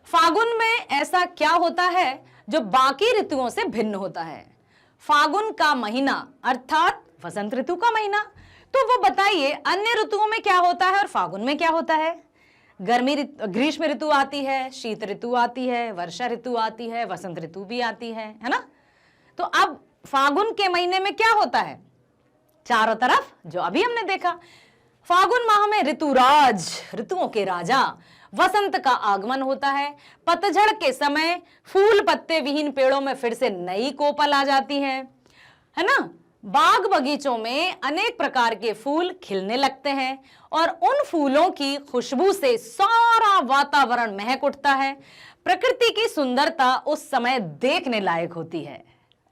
फागुन में ऐसा क्या होता है जो बाकी ऋतुओं से भिन्न होता है? फागुन का महीना अर्थात वसंत ऋतु का महीना, तो वो बताइए अन्य ऋतुओं में क्या होता है और फागुन में क्या होता है? ग्रीष्म ऋतु आती है, शीत ऋतु आती है, वर्षा ऋतु आती है, वसंत ऋतु भी आती है ना। तो अब फागुन के महीने में क्या होता है? चारों तरफ जो अभी हमने देखा, फागुन माह में ऋतुराज, ऋतुओं के राजा वसंत का आगमन होता है। पतझड़ के समय फूल पत्ते विहीन पेड़ों में फिर से नई कोपल आ जाती है ना। बाग बगीचों में अनेक प्रकार के फूल खिलने लगते हैं और उन फूलों की खुशबू से सारा वातावरण महक उठता है। प्रकृति की सुंदरता उस समय देखने लायक होती है।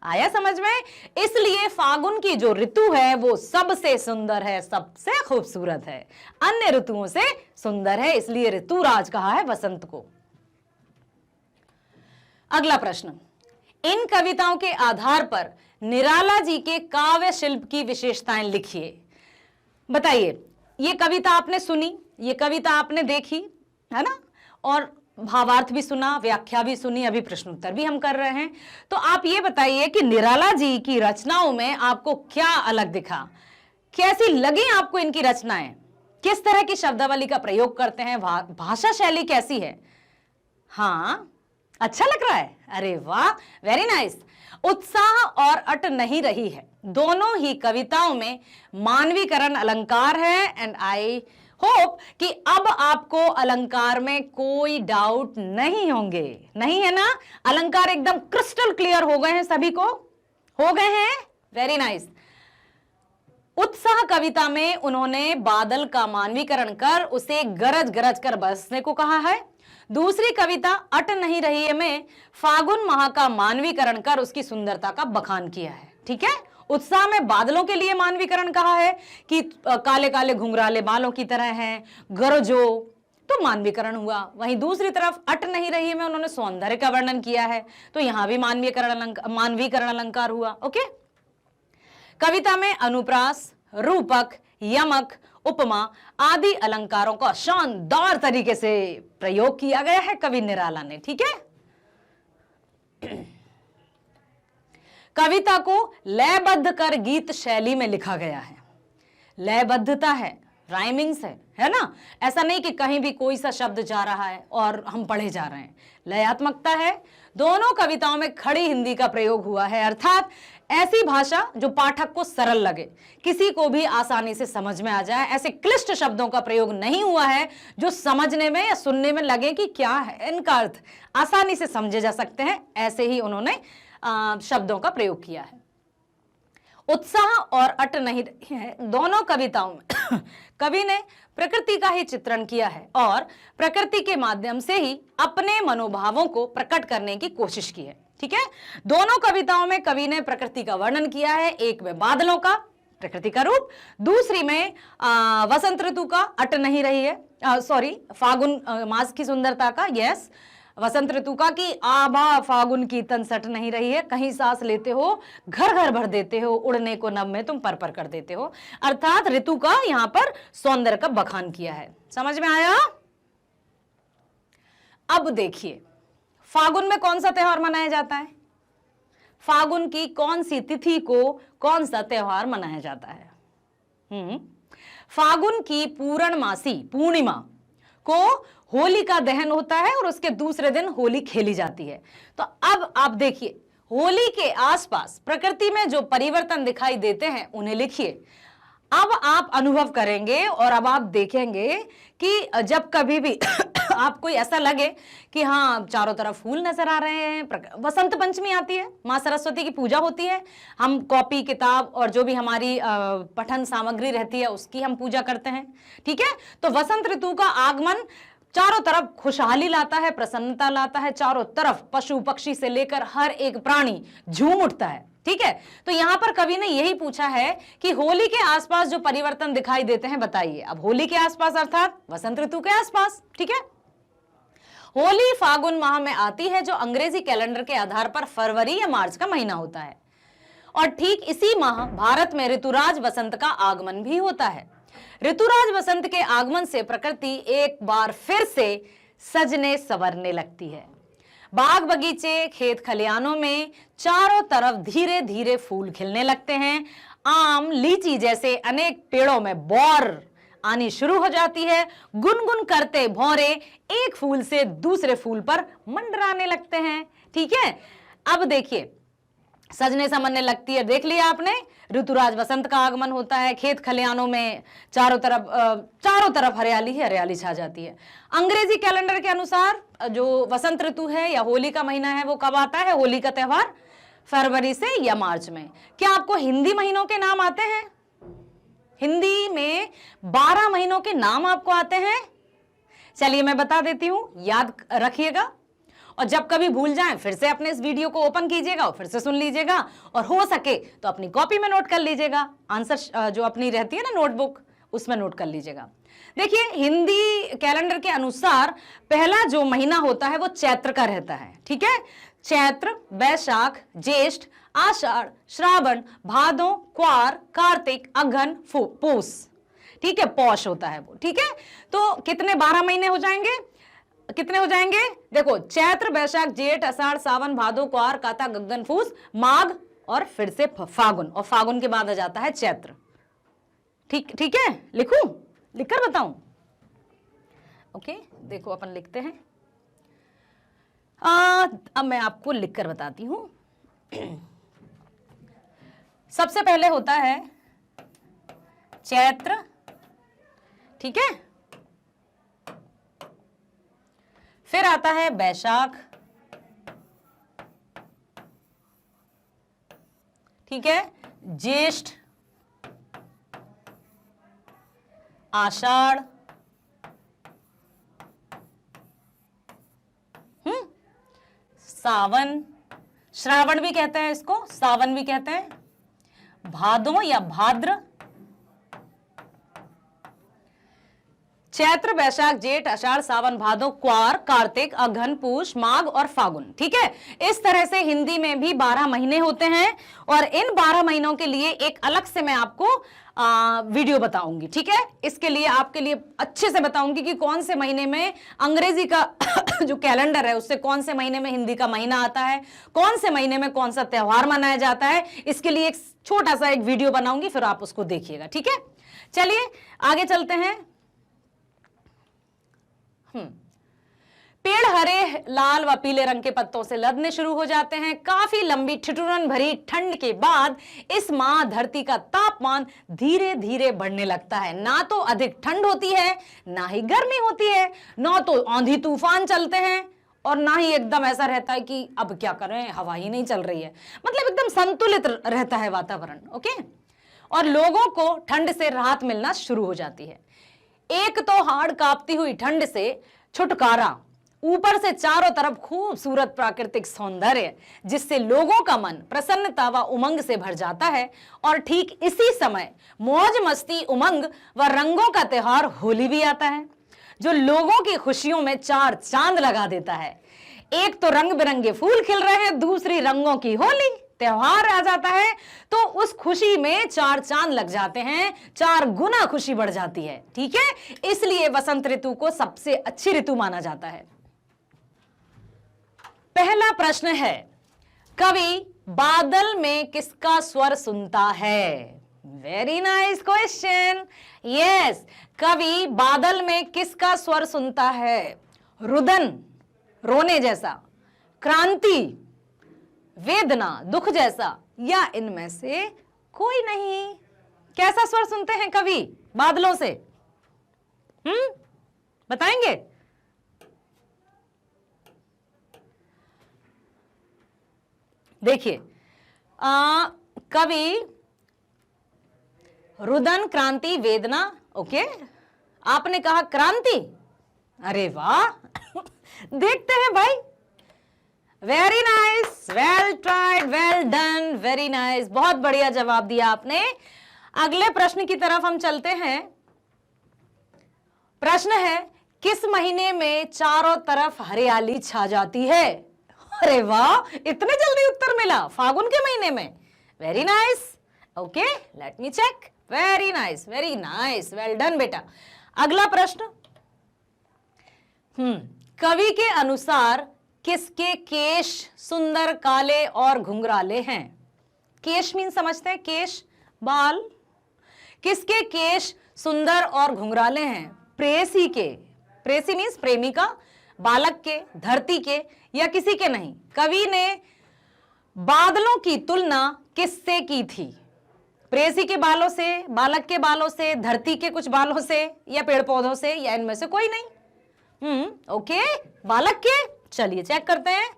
आया समझ में? इसलिए फागुन की जो ऋतु है वो सबसे सुंदर है, सबसे खूबसूरत है, अन्य ऋतुओं से सुंदर है, इसलिए ऋतुराज कहा है वसंत को। अगला प्रश्न, इन कविताओं के आधार पर निराला जी के काव्य शिल्प की विशेषताएं लिखिए। बताइए, ये कविता आपने सुनी, ये कविता आपने देखी है ना, और भावार्थ भी सुना, व्याख्या भी सुनी, अभी प्रश्नोत्तर भी हम कर रहे हैं। तो आप ये बताइए कि निराला जी की रचनाओं में आपको क्या अलग दिखा, कैसी लगी आपको इनकी रचनाएं, किस तरह की शब्दावली का प्रयोग करते हैं, भाषा शैली कैसी है? हाँ, अच्छा लग रहा है, अरे वाह, वेरी नाइस। उत्साह और अट नहीं रही है, दोनों ही कविताओं में मानवीकरण अलंकार है। एंड आई होप कि अब आपको अलंकार में कोई डाउट नहीं होंगे, नहीं है ना? अलंकार एकदम क्रिस्टल क्लियर हो गए हैं, सभी को हो गए हैं, वेरी नाइस। उत्साह कविता में उन्होंने बादल का मानवीकरण कर उसे गरज गरज कर बरसने को कहा है। दूसरी कविता अट नहीं रही है में फागुन माह का मानवीकरण कर उसकी सुंदरता का बखान किया है। ठीक है, उत्साह में बादलों के लिए मानवीकरण कहा है कि काले काले घुंघराले बालों की तरह हैं, गरजो, तो मानवीकरण हुआ। वहीं दूसरी तरफ अट नहीं रही में उन्होंने सौंदर्य का वर्णन किया है, तो यहां भी मानवीकरण अलंकार हुआ। ओके, कविता में अनुप्रास, रूपक, यमक, उपमा आदि अलंकारों का शानदार तरीके से प्रयोग किया गया है कवि निराला ने। ठीक है, कविता को लयबद्ध कर गीत शैली में लिखा गया है। लयबद्धता है, राइमिंग्स है ना, ऐसा नहीं कि कहीं भी कोई सा शब्द जा रहा है और हम पढ़े जा रहे हैं। लयात्मकता है। दोनों कविताओं में खड़ी हिंदी का प्रयोग हुआ है, अर्थात ऐसी भाषा जो पाठक को सरल लगे, किसी को भी आसानी से समझ में आ जाए। ऐसे क्लिष्ट शब्दों का प्रयोग नहीं हुआ है जो समझने में या सुनने में लगे कि क्या है, इनका अर्थ आसानी से समझे जा सकते हैं, ऐसे ही उन्होंने शब्दों का प्रयोग किया है। उत्साह और अट नहीं रही है, दोनों कविताओं में कवि ने प्रकृति का ही चित्रण किया है और प्रकृति के माध्यम से ही अपने मनोभावों को प्रकट करने की कोशिश की है। ठीक है, दोनों कविताओं में कवि ने प्रकृति का वर्णन किया है, एक में बादलों का, प्रकृति का रूप, दूसरी में वसंत ऋतु का, अट नहीं रही है, सॉरी, फागुन मास की सुंदरता का, यस, वसंत ऋतु का कि आभा फागुन की तन सट नहीं रही है, कहीं सांस लेते हो घर घर भर देते हो, उड़ने को नभ में तुम पर पर कर देते हो, अर्थात ऋतु का यहां पर सौंदर्य का बखान किया है। समझ में आया? अब देखिए, फागुन में कौन सा त्योहार मनाया जाता है? फागुन की कौन सी तिथि को कौन सा त्योहार मनाया जाता है? फागुन की पूर्णमासी पूर्णिमा को होली का दहन होता है और उसके दूसरे दिन होली खेली जाती है। तो अब आप देखिए, होली के आसपास प्रकृति में जो परिवर्तन दिखाई देते हैं उन्हें लिखिए। अब आप अनुभव करेंगे और अब आप देखेंगे कि जब कभी भी आपको ऐसा लगे कि हाँ चारों तरफ फूल नजर आ रहे हैं, वसंत पंचमी आती है, माँ सरस्वती की पूजा होती है, हम कॉपी किताब और जो भी हमारी पठन सामग्री रहती है उसकी हम पूजा करते हैं। ठीक है, तो वसंत ऋतु का आगमन चारों तरफ खुशहाली लाता है, प्रसन्नता लाता है, चारों तरफ पशु पक्षी से लेकर हर एक प्राणी झूम उठता है। ठीक है, तो यहां पर कवि ने यही पूछा है कि होली के आसपास जो परिवर्तन दिखाई देते हैं बताइए। अब होली के आसपास अर्थात वसंत ऋतु के आसपास। ठीक है, होली फागुन माह में आती है जो अंग्रेजी कैलेंडर के आधार पर फरवरी या मार्च का महीना होता है, और ठीक इसी माह भारत में ऋतुराज वसंत का आगमन भी होता है। ऋतुराज वसंत के आगमन से प्रकृति एक बार फिर से सजने संवरने लगती है। बाग बगीचे खेत खलियानों में चारों तरफ धीरे धीरे फूल खिलने लगते हैं। आम लीची जैसे अनेक पेड़ों में बौर आनी शुरू हो जाती है। गुनगुन करते भौरे एक फूल से दूसरे फूल पर मंडराने लगते हैं। ठीक है, अब देखिए, सजने समनने लगती है, देख लिया आपने। ऋतुराज वसंत का आगमन होता है, खेत खलियानों में चारों तरफ हरियाली ही हरियाली छा जाती है। अंग्रेजी कैलेंडर के अनुसार जो वसंत ऋतु है या होली का महीना है वो कब आता है? होली का त्योहार फरवरी से या मार्च में। क्या आपको हिंदी महीनों के नाम आते हैं? हिंदी में 12 महीनों के नाम आपको आते हैं? चलिए मैं बता देती हूं, याद रखिएगा, और जब कभी भूल जाएं फिर से अपने इस वीडियो को ओपन कीजिएगा और फिर से सुन लीजिएगा, और हो सके तो अपनी कॉपी में नोट कर लीजिएगा, आंसर जो अपनी रहती है ना नोटबुक, उसमें नोट कर लीजिएगा। देखिए, हिंदी कैलेंडर के अनुसार पहला जो महीना होता है वो चैत्र का रहता है, ठीक है। चैत्र, वैशाख, ज्येष्ठ, आषाढ़, श्रावण, भादो, क्वार, कार्तिक, अगहन, पूस, ठीक है, पौष होता है वो, ठीक है। तो कितने 12 महीने हो जाएंगे? कितने हो जाएंगे? देखो, चैत्र, वैशाख, जेठ, आषाढ़, सावन, भादो, क्वार, कार्तिक, अगहन, पूस, माघ और फिर से फागुन, और फागुन के बाद आ जाता है चैत्र। ठीक है, लिखूं? लिखकर बताऊं? ओके, देखो अपन लिखते हैं। अब मैं आपको लिखकर बताती हूं। सबसे पहले होता है चैत्र, ठीक है, फिर आता है वैशाख, ठीक है, ज्येष्ठ, आषाढ़, सावन, श्रावण भी कहते हैं इसको, सावन भी कहते हैं, भादो या भाद्र, चैत्र, वैशाख, जेठ, आषाढ़, सावन, भादो, क्वार, कार्तिक, अगहन, पूष, माघ और फागुन, ठीक है। इस तरह से हिंदी में भी 12 महीने होते हैं, और इन 12 महीनों के लिए एक अलग से मैं आपको वीडियो बताऊंगी, ठीक है। इसके लिए आपके लिए अच्छे से बताऊंगी कि कौन से महीने में अंग्रेजी का जो कैलेंडर है उससे कौन से महीने में हिंदी का महीना आता है, कौन से महीने में कौन सा त्योहार मनाया जाता है। इसके लिए एक छोटा सा एक वीडियो बनाऊंगी, फिर आप उसको देखिएगा, ठीक है। चलिए आगे चलते हैं। पेड़ हरे, लाल व पीले रंग के पत्तों से लदने शुरू हो जाते हैं। काफी लंबी ठिठुरन भरी ठंड के बाद इस माह धरती का तापमान धीरे धीरे बढ़ने लगता है। ना तो अधिक ठंड होती है, ना ही गर्मी होती है, ना तो आंधी तूफान चलते हैं, और ना ही एकदम ऐसा रहता है कि अब क्या करें, हवा ही नहीं चल रही है। मतलब एकदम संतुलित रहता है वातावरण, ओके। और लोगों को ठंड से राहत मिलना शुरू हो जाती है। एक तो हाड़ कांपती हुई ठंड से छुटकारा, ऊपर से चारों तरफ खूबसूरत प्राकृतिक सौंदर्य, जिससे लोगों का मन प्रसन्नता व उमंग से भर जाता है। और ठीक इसी समय मौज मस्ती, उमंग व रंगों का त्योहार होली भी आता है, जो लोगों की खुशियों में 4 चांद लगा देता है। एक तो रंग बिरंगे फूल खिल रहे हैं, दूसरी रंगों की होली, त्योहार आ जाता है, तो उस खुशी में 4 चांद लग जाते हैं, 4 गुना खुशी बढ़ जाती है, ठीक है। इसलिए वसंत ऋतु को सबसे अच्छी ऋतु माना जाता है। पहला प्रश्न है, कवि बादल में किसका स्वर सुनता है? Very nice question. यस, कवि बादल में किसका स्वर सुनता है? रुदन, रोने जैसा, क्रांति, वेदना, दुख जैसा, या इनमें से कोई नहीं? कैसा स्वर सुनते हैं कवि बादलों से? बताएंगे? देखिए, कवि रुदन, क्रांति, वेदना, ओके। आपने कहा क्रांति, अरे वाह देखते हैं भाई, very nice, well tried, well done, very nice, बहुत बढ़िया जवाब दिया आपने। अगले प्रश्न की तरफ हम चलते हैं। प्रश्न है, किस महीने में चारों तरफ हरियाली छा जाती है? अरे वाह, इतने जल्दी उत्तर मिला, फागुन के महीने में। Very nice, okay, let me check, very nice, very nice, well done बेटा। अगला प्रश्न, कवि के अनुसार किसके केश सुंदर, काले और घुंघराले हैं? केश मीन समझते हैं, केश, बाल। किसके केश सुंदर और घुंघराले हैं? प्रेयसी के, प्रेयसी मीन्स प्रेमिका, बालक के, धरती के, या किसी के नहीं? कवि ने बादलों की तुलना किससे की थी? प्रेयसी के बालों से, बालक के बालों से, धरती के कुछ बालों से, या पेड़ पौधों से, या इनमें से कोई नहीं? ओके, बालक के। चलिए चेक करते हैं।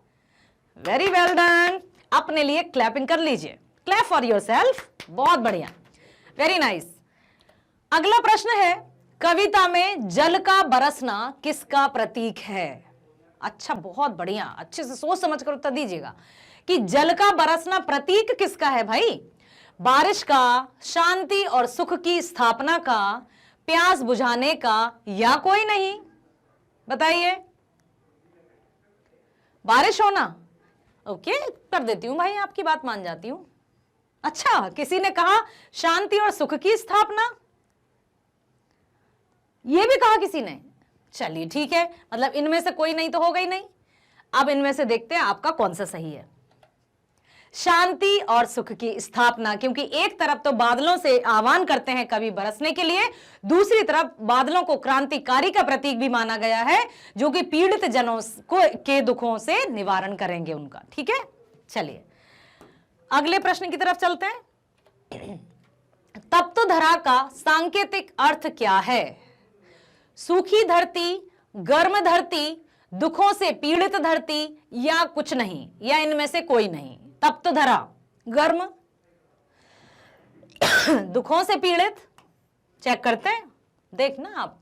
वेरी वेल डन, अपने लिए क्लैपिंग कर लीजिए, क्लैप फॉर योरसेल्फ। बहुत बढ़िया, वेरी नाइस। अगला प्रश्न है, कविता में जल का बरसना किसका प्रतीक है? अच्छा, बहुत बढ़िया, अच्छे से सोच समझ कर उत्तर दीजिएगा कि जल का बरसना प्रतीक किसका है भाई? बारिश का, शांति और सुख की स्थापना का, प्यास बुझाने का, या कोई नहीं? बताइए। बारिश होना, ओके कर देती हूं भाई, आपकी बात मान जाती हूं। अच्छा, किसी ने कहा शांति और सुख की स्थापना, यह भी कहा किसी ने। चलिए ठीक है, मतलब इनमें से कोई नहीं तो होगा ही नहीं। अब इनमें से देखते हैं आपका कौन सा सही है। शांति और सुख की स्थापना, क्योंकि एक तरफ तो बादलों से आह्वान करते हैं कवि बरसने के लिए, दूसरी तरफ बादलों को क्रांतिकारी का प्रतीक भी माना गया है, जो कि पीड़ित जनों को के दुखों से निवारण करेंगे उनका। ठीक है, चलिए अगले प्रश्न की तरफ चलते हैं। तप्त धरा का सांकेतिक अर्थ क्या है? सूखी धरती, गर्म धरती, दुखों से पीड़ित धरती, या कुछ नहीं, या इनमें से कोई नहीं? तप्त धरा, गर्म, दुखों से पीड़ित। चेक करते हैं, देखना आप।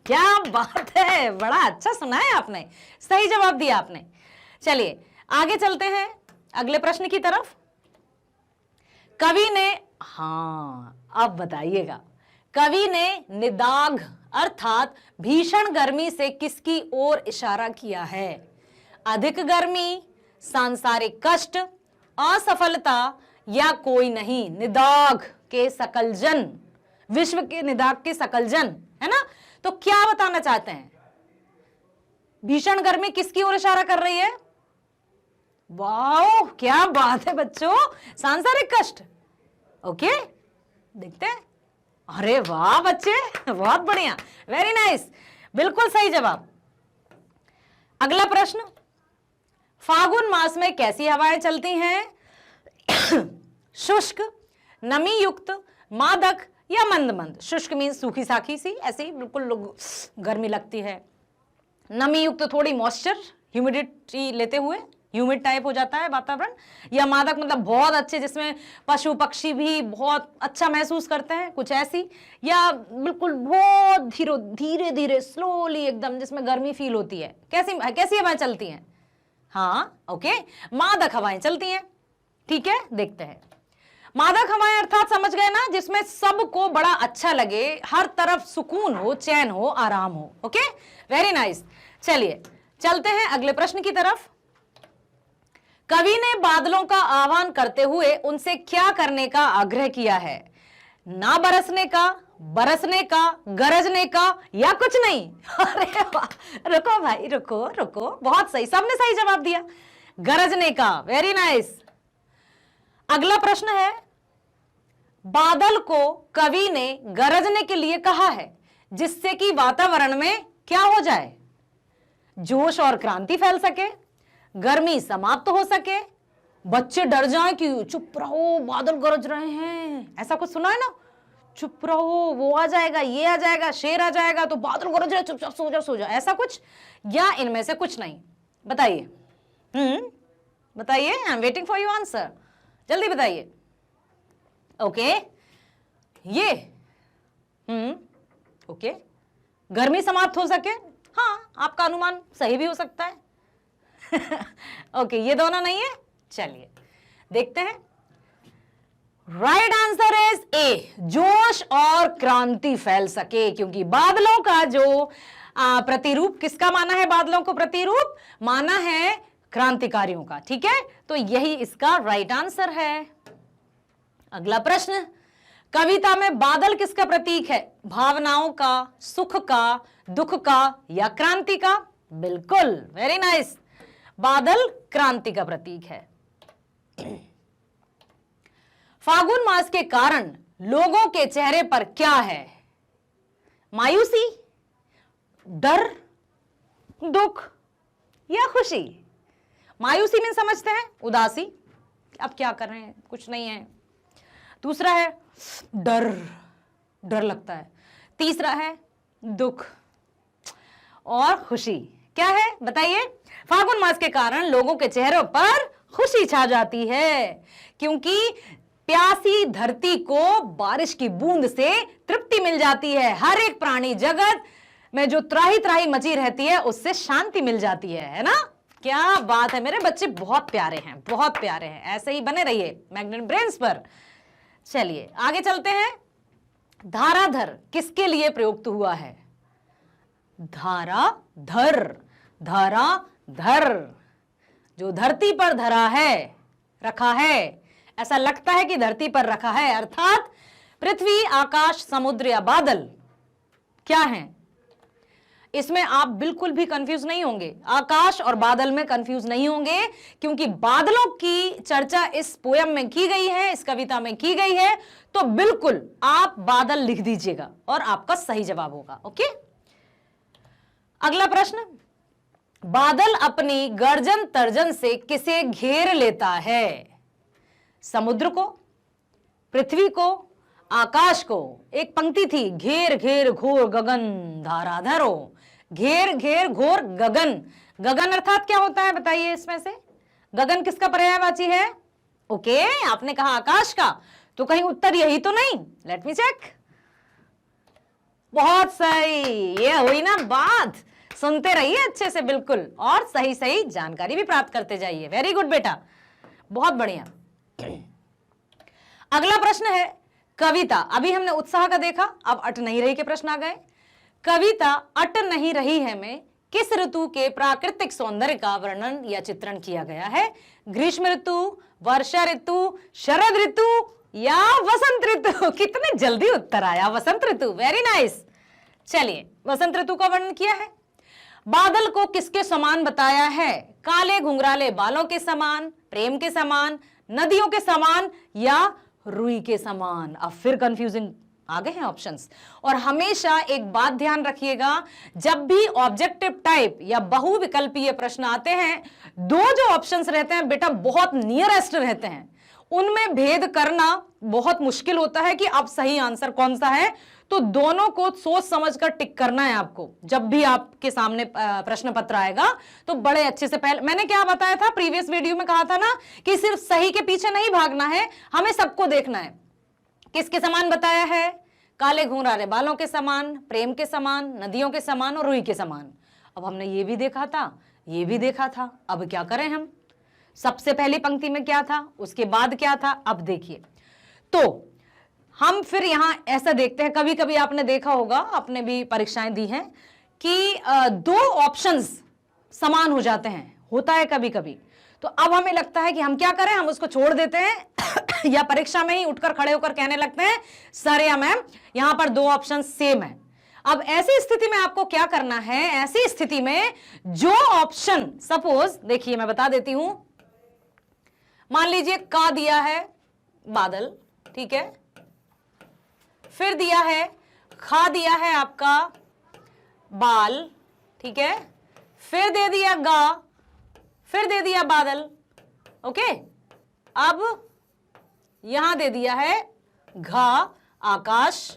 क्या बात है, बड़ा अच्छा सुना है आपने, सही जवाब दिया आपने। चलिए आगे चलते हैं अगले प्रश्न की तरफ। कवि ने, अब बताइएगा, कवि ने निदाघ अर्थात भीषण गर्मी से किसकी ओर इशारा किया है? अधिक गर्मी, सांसारिक कष्ट, असफलता, या कोई नहीं? निदाघ के सकल जन, विश्व के निदाघ के सकल जन, है ना? तो क्या बताना चाहते हैं? भीषण गर्मी किसकी ओर इशारा कर रही है? वाह, क्या बात है बच्चों, सांसारिक कष्ट। ओके, देखते हैं। अरे वाह बच्चे, बहुत बढ़िया, वेरी नाइस, बिल्कुल सही जवाब। अगला प्रश्न, फागुन मास में कैसी हवाएं चलती हैं? शुष्क, नमी युक्त, मादक, या मंद मंद? शुष्क मीन सूखी साखी सी, ऐसे ही बिल्कुल गर्मी लगती है। नमी युक्त थोड़ी मॉइस्चर, ह्यूमिडिटी लेते हुए ह्यूमिड टाइप हो जाता है वातावरण। या मादक मतलब बहुत अच्छे, जिसमें पशु पक्षी भी बहुत अच्छा महसूस करते हैं, कुछ ऐसी। या बिल्कुल बहुत धीरे धीरे स्लोली एकदम, जिसमें गर्मी फील होती है। कैसी हवाएं चलती हैं? हाँ ओके, मादक हवाएं चलती हैं। ठीक है, देखते हैं। मादक हवाएं अर्थात समझ गए ना, जिसमें सबको बड़ा अच्छा लगे, हर तरफ सुकून हो, चैन हो, आराम हो। Okay, very nice. चलिए चलते हैं अगले प्रश्न की तरफ। कवि ने बादलों का आह्वान करते हुए उनसे क्या करने का आग्रह किया है? ना बरसने का, बरसने का, गरजने का, या कुछ नहीं? अरे वाह, रुको भाई, रुको रुको, बहुत सही, सबने सही जवाब दिया, गरजने का। Very nice. अगला प्रश्न है, बादल को कवि ने गरजने के लिए कहा है जिससे कि वातावरण में क्या हो जाए? जोश और क्रांति फैल सके, गर्मी समाप्त हो सके, बच्चे डर जाएं कि चुप रहो बादल गरज रहे हैं, ऐसा कुछ सुना है ना? चुप रहो, वो आ जाएगा, ये आ जाएगा, शेर आ जाएगा, तो बादल गरज रहे, चुपचाप सो जाओ सो जाओ, ऐसा कुछ? या इनमें से कुछ नहीं? बताइए। बताइए, I am waiting for your answer, जल्दी बताइए। ओके, ये ओके, गर्मी समाप्त हो सके, हाँ आपका अनुमान सही भी हो सकता है। ओके, ये दोनों नहीं है। चलिए देखते हैं। राइट आंसर इज ए, जोश और क्रांति फैल सके, क्योंकि बादलों का जो प्रतिरूप किसका माना है? बादलों को प्रतिरूप माना है क्रांतिकारियों का। ठीक है, तो यही इसका राइट आंसर है। अगला प्रश्न, कविता में बादल किसका प्रतीक है? भावनाओं का, सुख का, दुख का, या क्रांति का? बिल्कुल, वेरी नाइस, बादल क्रांति का प्रतीक है। फागुन मास के कारण लोगों के चेहरे पर क्या है? मायूसी, डर, दुख, या खुशी? मायूसी में समझते हैं उदासी, अब क्या कर रहे हैं, कुछ नहीं है। दूसरा है डर, डर लगता है। तीसरा है दुख और खुशी। क्या है बताइए? फागुन मास के कारण लोगों के चेहरों पर खुशी छा जाती है, क्योंकि प्यासी धरती को बारिश की बूंद से तृप्ति मिल जाती है। हर एक प्राणी जगत में जो त्राही त्राही मची रहती है उससे शांति मिल जाती है ना? क्या बात है, मेरे बच्चे बहुत प्यारे हैं, बहुत प्यारे हैं, ऐसे ही बने रहिए मैग्नेट ब्रेन्स पर। चलिए आगे चलते हैं। धाराधर किसके लिए प्रयुक्त हुआ है? धाराधर, धाराधर जो धरती पर धरा है, रखा है, ऐसा लगता है कि धरती पर रखा है, अर्थात पृथ्वी, आकाश, समुद्र या बादल क्या हैं? इसमें आप बिल्कुल भी कंफ्यूज नहीं होंगे, आकाश और बादल में कंफ्यूज नहीं होंगे, क्योंकि बादलों की चर्चा इस पोयम में की गई है, इस कविता में की गई है, तो बिल्कुल आप बादल लिख दीजिएगा और आपका सही जवाब होगा। ओके, अगला प्रश्न, बादल अपनी गर्जन तर्जन से किसे घेर लेता है? समुद्र को, पृथ्वी को, आकाश को? एक पंक्ति थी, घेर घेर घोर गगन धाराधरो, घेर घेर घोर गगन। गगन अर्थात क्या होता है बताइए इसमें से? गगन किसका पर्यायवाची है? ओके, आपने कहा आकाश का, तो कहीं उत्तर यही तो नहीं? Let me check. बहुत सही, ये हुई ना बात। सुनते रहिए अच्छे से बिल्कुल, और सही सही जानकारी भी प्राप्त करते जाइए। वेरी गुड बेटा, बहुत बढ़िया। अगला प्रश्न है कविता। अभी हमने उत्साह का देखा, अब अट नहीं रही के प्रश्न आ गए। कविता अट नहीं रही है में किस ऋतु के प्राकृतिक सौंदर्य का वर्णन या चित्रण किया गया है? ग्रीष्म ऋतु, वर्षा ऋतु, शरद ऋतु या वसंत ऋतु? कितने जल्दी उत्तर आया, वसंत ऋतु। Very nice. चलिए वसंत ऋतु का वर्णन किया है। बादल को किसके समान बताया है? काले घुंघराले बालों के समान, प्रेम के समान, नदियों के समान या रुई के समान? अब फिर कंफ्यूजिंग आ गए हैं ऑप्शंस। और हमेशा एक बात ध्यान रखिएगा, जब भी ऑब्जेक्टिव टाइप या बहुविकल्पीय प्रश्न आते हैं, दो जो ऑप्शंस रहते हैं बेटा बहुत नियरेस्ट रहते हैं, उनमें भेद करना बहुत मुश्किल होता है कि अब सही आंसर कौन सा है। तो दोनों को सोच समझकर टिक करना है आपको। जब भी आपके सामने प्रश्न पत्र आएगा तो बड़े अच्छे से, पहले मैंने क्या बताया था प्रीवियस वीडियो में, कहा था ना कि सिर्फ सही के पीछे नहीं भागना है, हमें सबको देखना है। किसके समान बताया है? काले घुंघराले बालों के समान, प्रेम के समान, नदियों के समान और रुई के समान। अब हमने ये भी देखा था, ये भी देखा था, अब क्या करें हम? सबसे पहली पंक्ति में क्या था, उसके बाद क्या था, अब देखिए। तो हम फिर यहां ऐसा देखते हैं, कभी कभी आपने देखा होगा, आपने भी परीक्षाएं दी हैं कि दो ऑप्शंस समान हो जाते हैं, होता है कभी कभी। तो अब हमें लगता है कि हम क्या करें, हम उसको छोड़ देते हैं या परीक्षा में ही उठकर खड़े होकर कहने लगते हैं सर या मैम यहां पर दो ऑप्शन सेम है। अब ऐसी स्थिति में आपको क्या करना है? ऐसी स्थिति में जो ऑप्शन, सपोज देखिए मैं बता देती हूं, मान लीजिए का दिया है बादल, ठीक है, फिर दिया है खा दिया है आपका बाल, ठीक है, फिर दे दिया गा, फिर दे दिया बादल। ओके, अब यहां दे दिया है घा आकाश।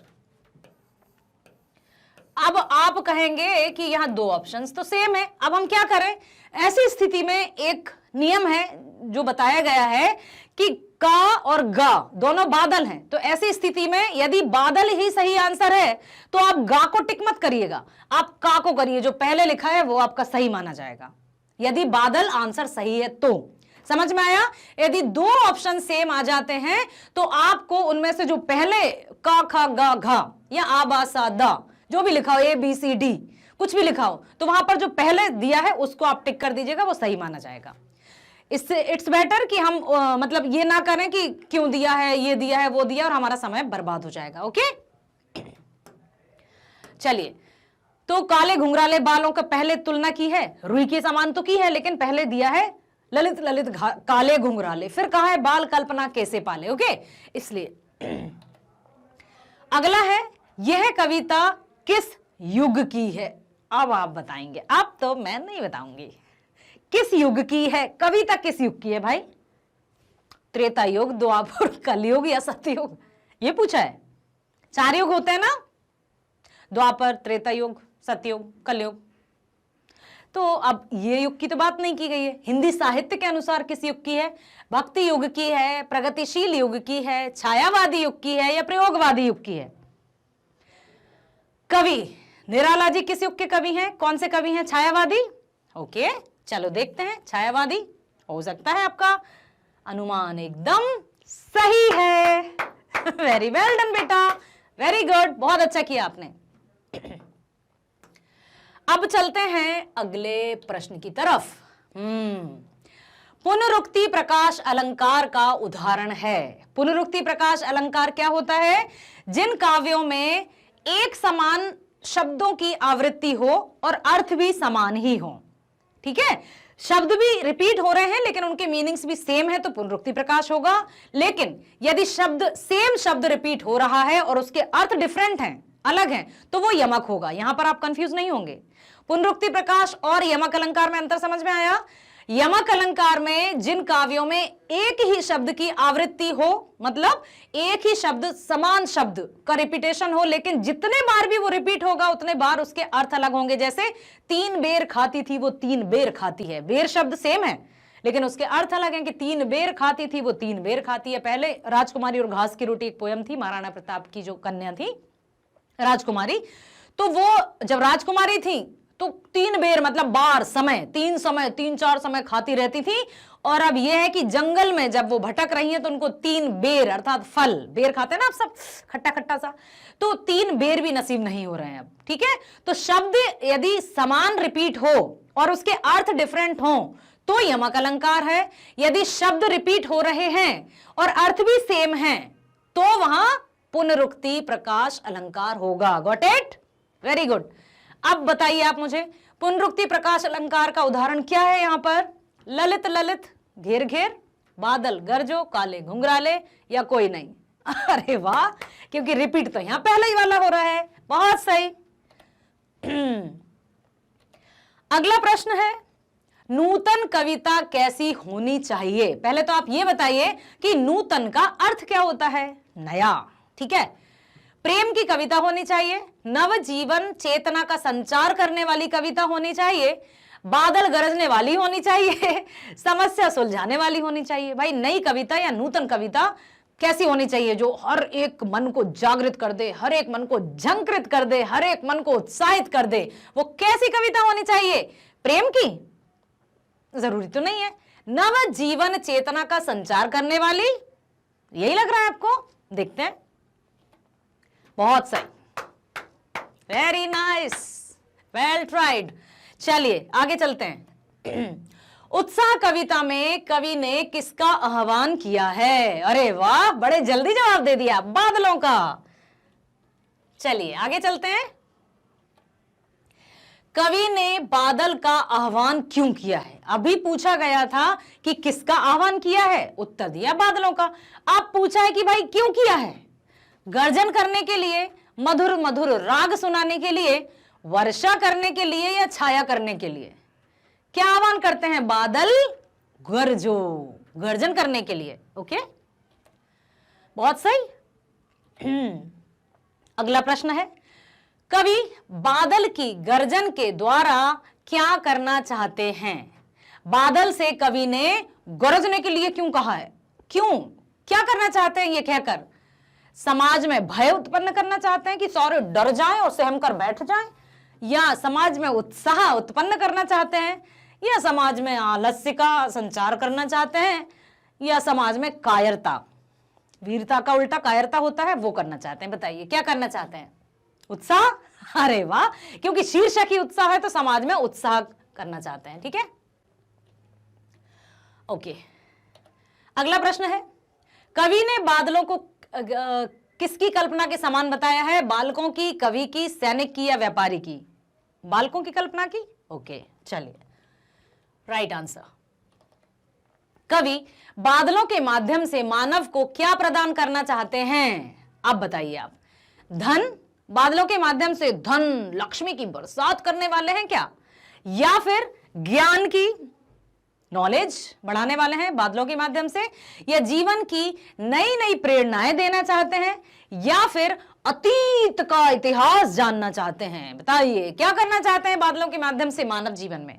अब आप कहेंगे कि यहां दो ऑप्शंस तो सेम है, अब हम क्या करें? ऐसी स्थिति में एक नियम है जो बताया गया है कि का और गा दोनों बादल हैं, तो ऐसी स्थिति में यदि बादल ही सही आंसर है तो आप गा को टिक मत करिएगा, आप का को करिए, जो पहले लिखा है वो आपका सही माना जाएगा यदि बादल आंसर सही है तो। समझ में आया? यदि दो ऑप्शन सेम आ जाते हैं तो आपको उनमें से जो पहले का खा गा घा या आ बा सा दा जो भी लिखा हो, ए बी सी डी कुछ भी लिखा हो, तो वहां पर जो पहले दिया है उसको आप टिक कर दीजिएगा, वो सही माना जाएगा। इससे इट्स बेटर कि हम मतलब ये ना करें कि क्यों दिया है, ये दिया है, वो दिया, और हमारा समय बर्बाद हो जाएगा। ओके, चलिए, तो काले घुंघराले बालों का पहले तुलना की है, रुई के समान तो की है, लेकिन पहले दिया है ललित ललित काले घुंघराले, फिर कहा है बाल कल्पना कैसे पाले। ओके, इसलिए अगला है यह कविता किस युग की है? अब आप बताएंगे, अब तो मैं नहीं बताऊंगी, किस युग की है? कविता किस युग की है भाई? त्रेता युग, द्वापर, कलयुग या सतयुग? ये पूछा है। 4 युग होते हैं ना, द्वापर, त्रेता युग, सतयुग, कलयुग। तो अब ये युग की तो बात नहीं की गई है। हिंदी साहित्य के अनुसार किस युग की है? भक्ति युग की है, प्रगतिशील युग की है, छायावादी युग की है या प्रयोगवादी युग की है? कवि निराला जी किस युग के कवि हैं? कौन से कवि हैं? छायावादी। ओके, चलो देखते हैं। छायावादी हो सकता है आपका अनुमान एकदम सही है। वेरी वेल डन बेटा, वेरी गुड, बहुत अच्छा किया आपने। अब चलते हैं अगले प्रश्न की तरफ। पुनरुक्ति प्रकाश अलंकार का उदाहरण है। पुनरुक्ति प्रकाश अलंकार क्या होता है? जिन काव्यों में एक समान शब्दों की आवृत्ति हो और अर्थ भी समान ही हो। ठीक है, शब्द भी रिपीट हो रहे हैं लेकिन उनके मीनिंग्स भी सेम है तो पुनरुक्ति प्रकाश होगा। लेकिन यदि सेम शब्द रिपीट हो रहा है और उसके अर्थ डिफरेंट हैं, अलग हैं, तो वो यमक होगा। यहां पर आप कंफ्यूज नहीं होंगे। पुनरुक्ति प्रकाश और यमक अलंकार में अंतर समझ में आया? यमक अलंकार में जिन काव्यों में एक ही शब्द की आवृत्ति हो, मतलब एक ही शब्द, समान शब्द का रिपीटेशन हो, लेकिन जितने बार भी वो रिपीट होगा उतने बार उसके अर्थ अलग होंगे। जैसे 3 बेर खाती थी वो 3 बेर खाती है। बेर शब्द सेम है लेकिन उसके अर्थ अलग हैं कि 3 बेर खाती थी वो 3 बेर खाती है। पहले राजकुमारी और घास की रोटी एक पोयम थी, महाराणा प्रताप की जो कन्या थी राजकुमारी, तो वो जब राजकुमारी थी तो 3 बेर मतलब बार, समय, 3-4 समय खाती रहती थी। और अब यह है कि जंगल में जब वो भटक रही हैं तो उनको 3 बेर अर्थात फल, बेर खाते हैं ना आप सब, खट्टा खट्टा सा, तो 3 बेर भी नसीब नहीं हो रहे हैं अब। ठीक है, तो शब्द यदि समान रिपीट हो और उसके अर्थ डिफरेंट हो तो यमक अलंकार है। यदि शब्द रिपीट हो रहे हैं और अर्थ भी सेम है तो वहां पुनरुक्ति प्रकाश अलंकार होगा। Got it? Very good. अब बताइए आप मुझे, पुनरुक्ति प्रकाश अलंकार का उदाहरण क्या है? यहां पर ललित ललित, घेर घेर, बादल गरजो, काले घुंघराले या कोई नहीं? अरे वाह, क्योंकि रिपीट तो यहां पहले ही वाला हो रहा है। बहुत सही। अगला प्रश्न है, नूतन कविता कैसी होनी चाहिए? पहले तो आप ये बताइए कि नूतन का अर्थ क्या होता है? नया। ठीक है, प्रेम की कविता होनी चाहिए, नव जीवन चेतना का संचार करने वाली कविता होनी चाहिए, बादल गरजने वाली होनी चाहिए, समस्या सुलझाने वाली होनी चाहिए। भाई नई कविता या नूतन कविता कैसी होनी चाहिए? जो हर एक मन को जागृत कर दे, हर एक मन को झंकृत कर दे, हर एक मन को उत्साहित कर दे। वो कैसी कविता होनी चाहिए? प्रेम की? जरूरी तो नहीं है। नव जीवन चेतना का संचार करने वाली, यही लग रहा है आपको? देखते हैं। बहुत सही, वेरी नाइस, वेल ट्राइड। चलिए आगे चलते हैं। उत्साह कविता में कवि ने किसका आह्वान किया है? अरे वाह, बड़े जल्दी जवाब दे दिया, बादलों का। चलिए आगे चलते हैं। कवि ने बादल का आह्वान क्यों किया है? अभी पूछा गया था कि किसका आह्वान किया है, उत्तर दिया बादलों का। अब पूछा है कि भाई क्यों किया है? गर्जन करने के लिए, मधुर मधुर राग सुनाने के लिए, वर्षा करने के लिए या छाया करने के लिए? क्या आह्वान करते हैं? बादल गरजो, गर्जन करने के लिए। ओके, बहुत सही। अगला प्रश्न है, कवि बादल की गर्जन के द्वारा क्या करना चाहते हैं? बादल से कवि ने गरजने के लिए क्यों कहा है? क्यों, क्या करना चाहते हैं ये कहकर? समाज में भय उत्पन्न करना चाहते हैं कि सारे डर जाएं और सहम कर बैठ जाएं, या समाज में उत्साह उत्पन्न करना चाहते हैं, या समाज में आलस्य का संचार करना चाहते हैं, या समाज में कायरता, वीरता का उल्टा कायरता होता है, वो करना चाहते हैं? बताइए क्या करना चाहते हैं? उत्साह? अरे वाह, क्योंकि शीर्षक ही उत्साह है तो समाज में उत्साह करना चाहते हैं। ठीक है, ओके। अगला प्रश्न है, कवि ने बादलों को किसकी कल्पना के समान बताया है? बालकों की, कवि की, सैनिक की या व्यापारी की? बालकों की कल्पना की। ओके, चलिए राइट आंसर। कवि बादलों के माध्यम से मानव को क्या प्रदान करना चाहते हैं? अब बताइए आप। धन, बादलों के माध्यम से धन, लक्ष्मी की बरसात करने वाले हैं क्या? या फिर ज्ञान की, नॉलेज बढ़ाने वाले हैं बादलों के माध्यम से, या जीवन की नई नई प्रेरणाएं देना चाहते हैं, या फिर अतीत का इतिहास जानना चाहते हैं? बताइए क्या करना चाहते हैं बादलों के माध्यम से मानव जीवन में?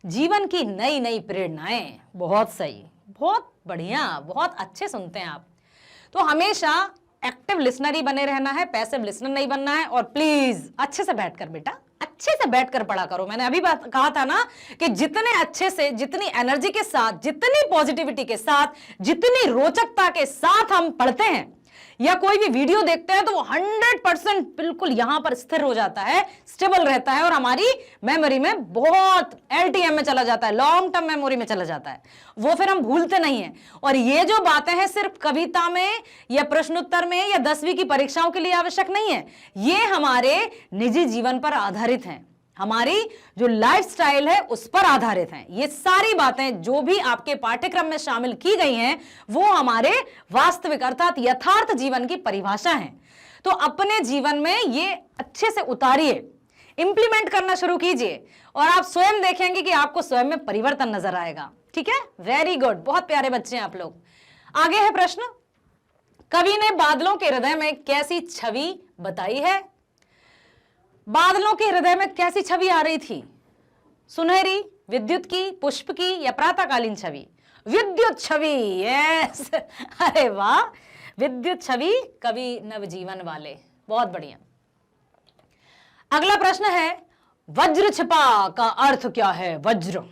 जीवन की नई नई प्रेरणाएं। बहुत सही, बहुत बढ़िया, बहुत अच्छे सुनते हैं आप। तो हमेशा एक्टिव लिसनर ही बने रहना है, पैसिव लिसनर नहीं बनना है। और प्लीज अच्छे से बैठकर बेटा, अच्छे से बैठकर पढ़ा करो। मैंने अभी बात कहा था ना कि जितने अच्छे से, जितनी एनर्जी के साथ, जितनी पॉजिटिविटी के साथ, जितनी रोचकता के साथ हम पढ़ते हैं या कोई भी वीडियो देखते हैं, तो वो 100% बिल्कुल यहां पर स्थिर हो जाता है, स्टेबल रहता है और हमारी मेमोरी में बहुत LTM में चला जाता है, लॉन्ग टर्म मेमोरी में चला जाता है, वो फिर हम भूलते नहीं हैं। और ये जो बातें हैं सिर्फ कविता में या प्रश्नोत्तर में या 10वीं की परीक्षाओं के लिए आवश्यक नहीं है, ये हमारे निजी जीवन पर आधारित हैं, हमारी जो लाइफस्टाइल है उस पर आधारित हैं। ये सारी बातें जो भी आपके पाठ्यक्रम में शामिल की गई हैं वो हमारे वास्तविक अर्थात यथार्थ जीवन की परिभाषा है। तो अपने जीवन में ये अच्छे से उतारिए, इंप्लीमेंट करना शुरू कीजिए और आप स्वयं देखेंगे कि आपको स्वयं में परिवर्तन नजर आएगा। ठीक है, वेरी गुड, बहुत प्यारे बच्चे हैं आप लोग। आगे है प्रश्न, कवि ने बादलों के हृदय में कैसी छवि बताई है? बादलों के हृदय में कैसी छवि आ रही थी? सुनहरी, विद्युत की, पुष्प की या प्रातःकालीन छवि? विद्युत छवि, यस। अरे वाह, विद्युत छवि, कवि नवजीवन वाले, बहुत बढ़िया। अगला प्रश्न है, वज्र छिपा का अर्थ क्या है? वज्र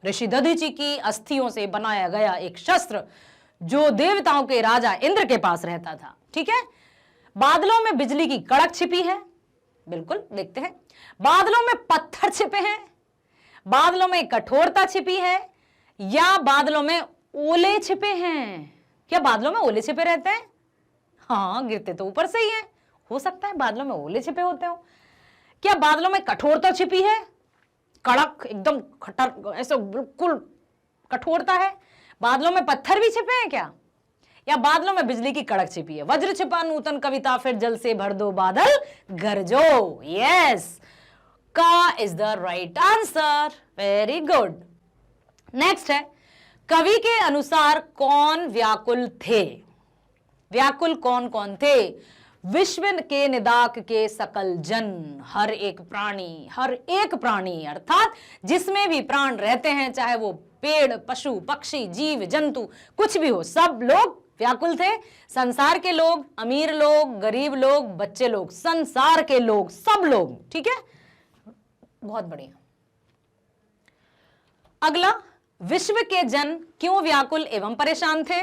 ऋषि दधीचि की अस्थियों से बनाया गया एक शस्त्र जो देवताओं के राजा इंद्र के पास रहता था। ठीक है, बादलों में बिजली की कड़क छिपी है, बिल्कुल देखते हैं। बादलों में पत्थर छिपे हैं, बादलों में कठोरता छिपी है, या बादलों में ओले छिपे हैं? क्या बादलों में ओले छिपे रहते हैं? हाँ, गिरते तो ऊपर से ही हैं, हो सकता है बादलों में ओले छिपे होते हो। क्या बादलों में कठोरता छिपी है? कड़क एकदम खटर, ऐसा बिल्कुल कठोरता है। बादलों में पत्थर भी छिपे हैं क्या? या बादलों में बिजली की कड़क छिपी है? वज्र छिपा नूतन कविता, फिर जल से भर दो बादल गरजो। यस, का is the right answer, very good. Next है, कवि के अनुसार कौन व्याकुल थे? व्याकुल कौन कौन थे? विश्व के निदाक के सकल जन, हर एक प्राणी अर्थात जिसमें भी प्राण रहते हैं, चाहे वो पेड़, पशु, पक्षी, जीव, जंतु, कुछ भी हो, सब लोग व्याकुल थे। संसार के लोग, अमीर लोग, गरीब लोग, बच्चे लोग, संसार के लोग, सब लोग। ठीक है, बहुत बढ़िया। अगला, विश्व के जन क्यों व्याकुल एवं परेशान थे?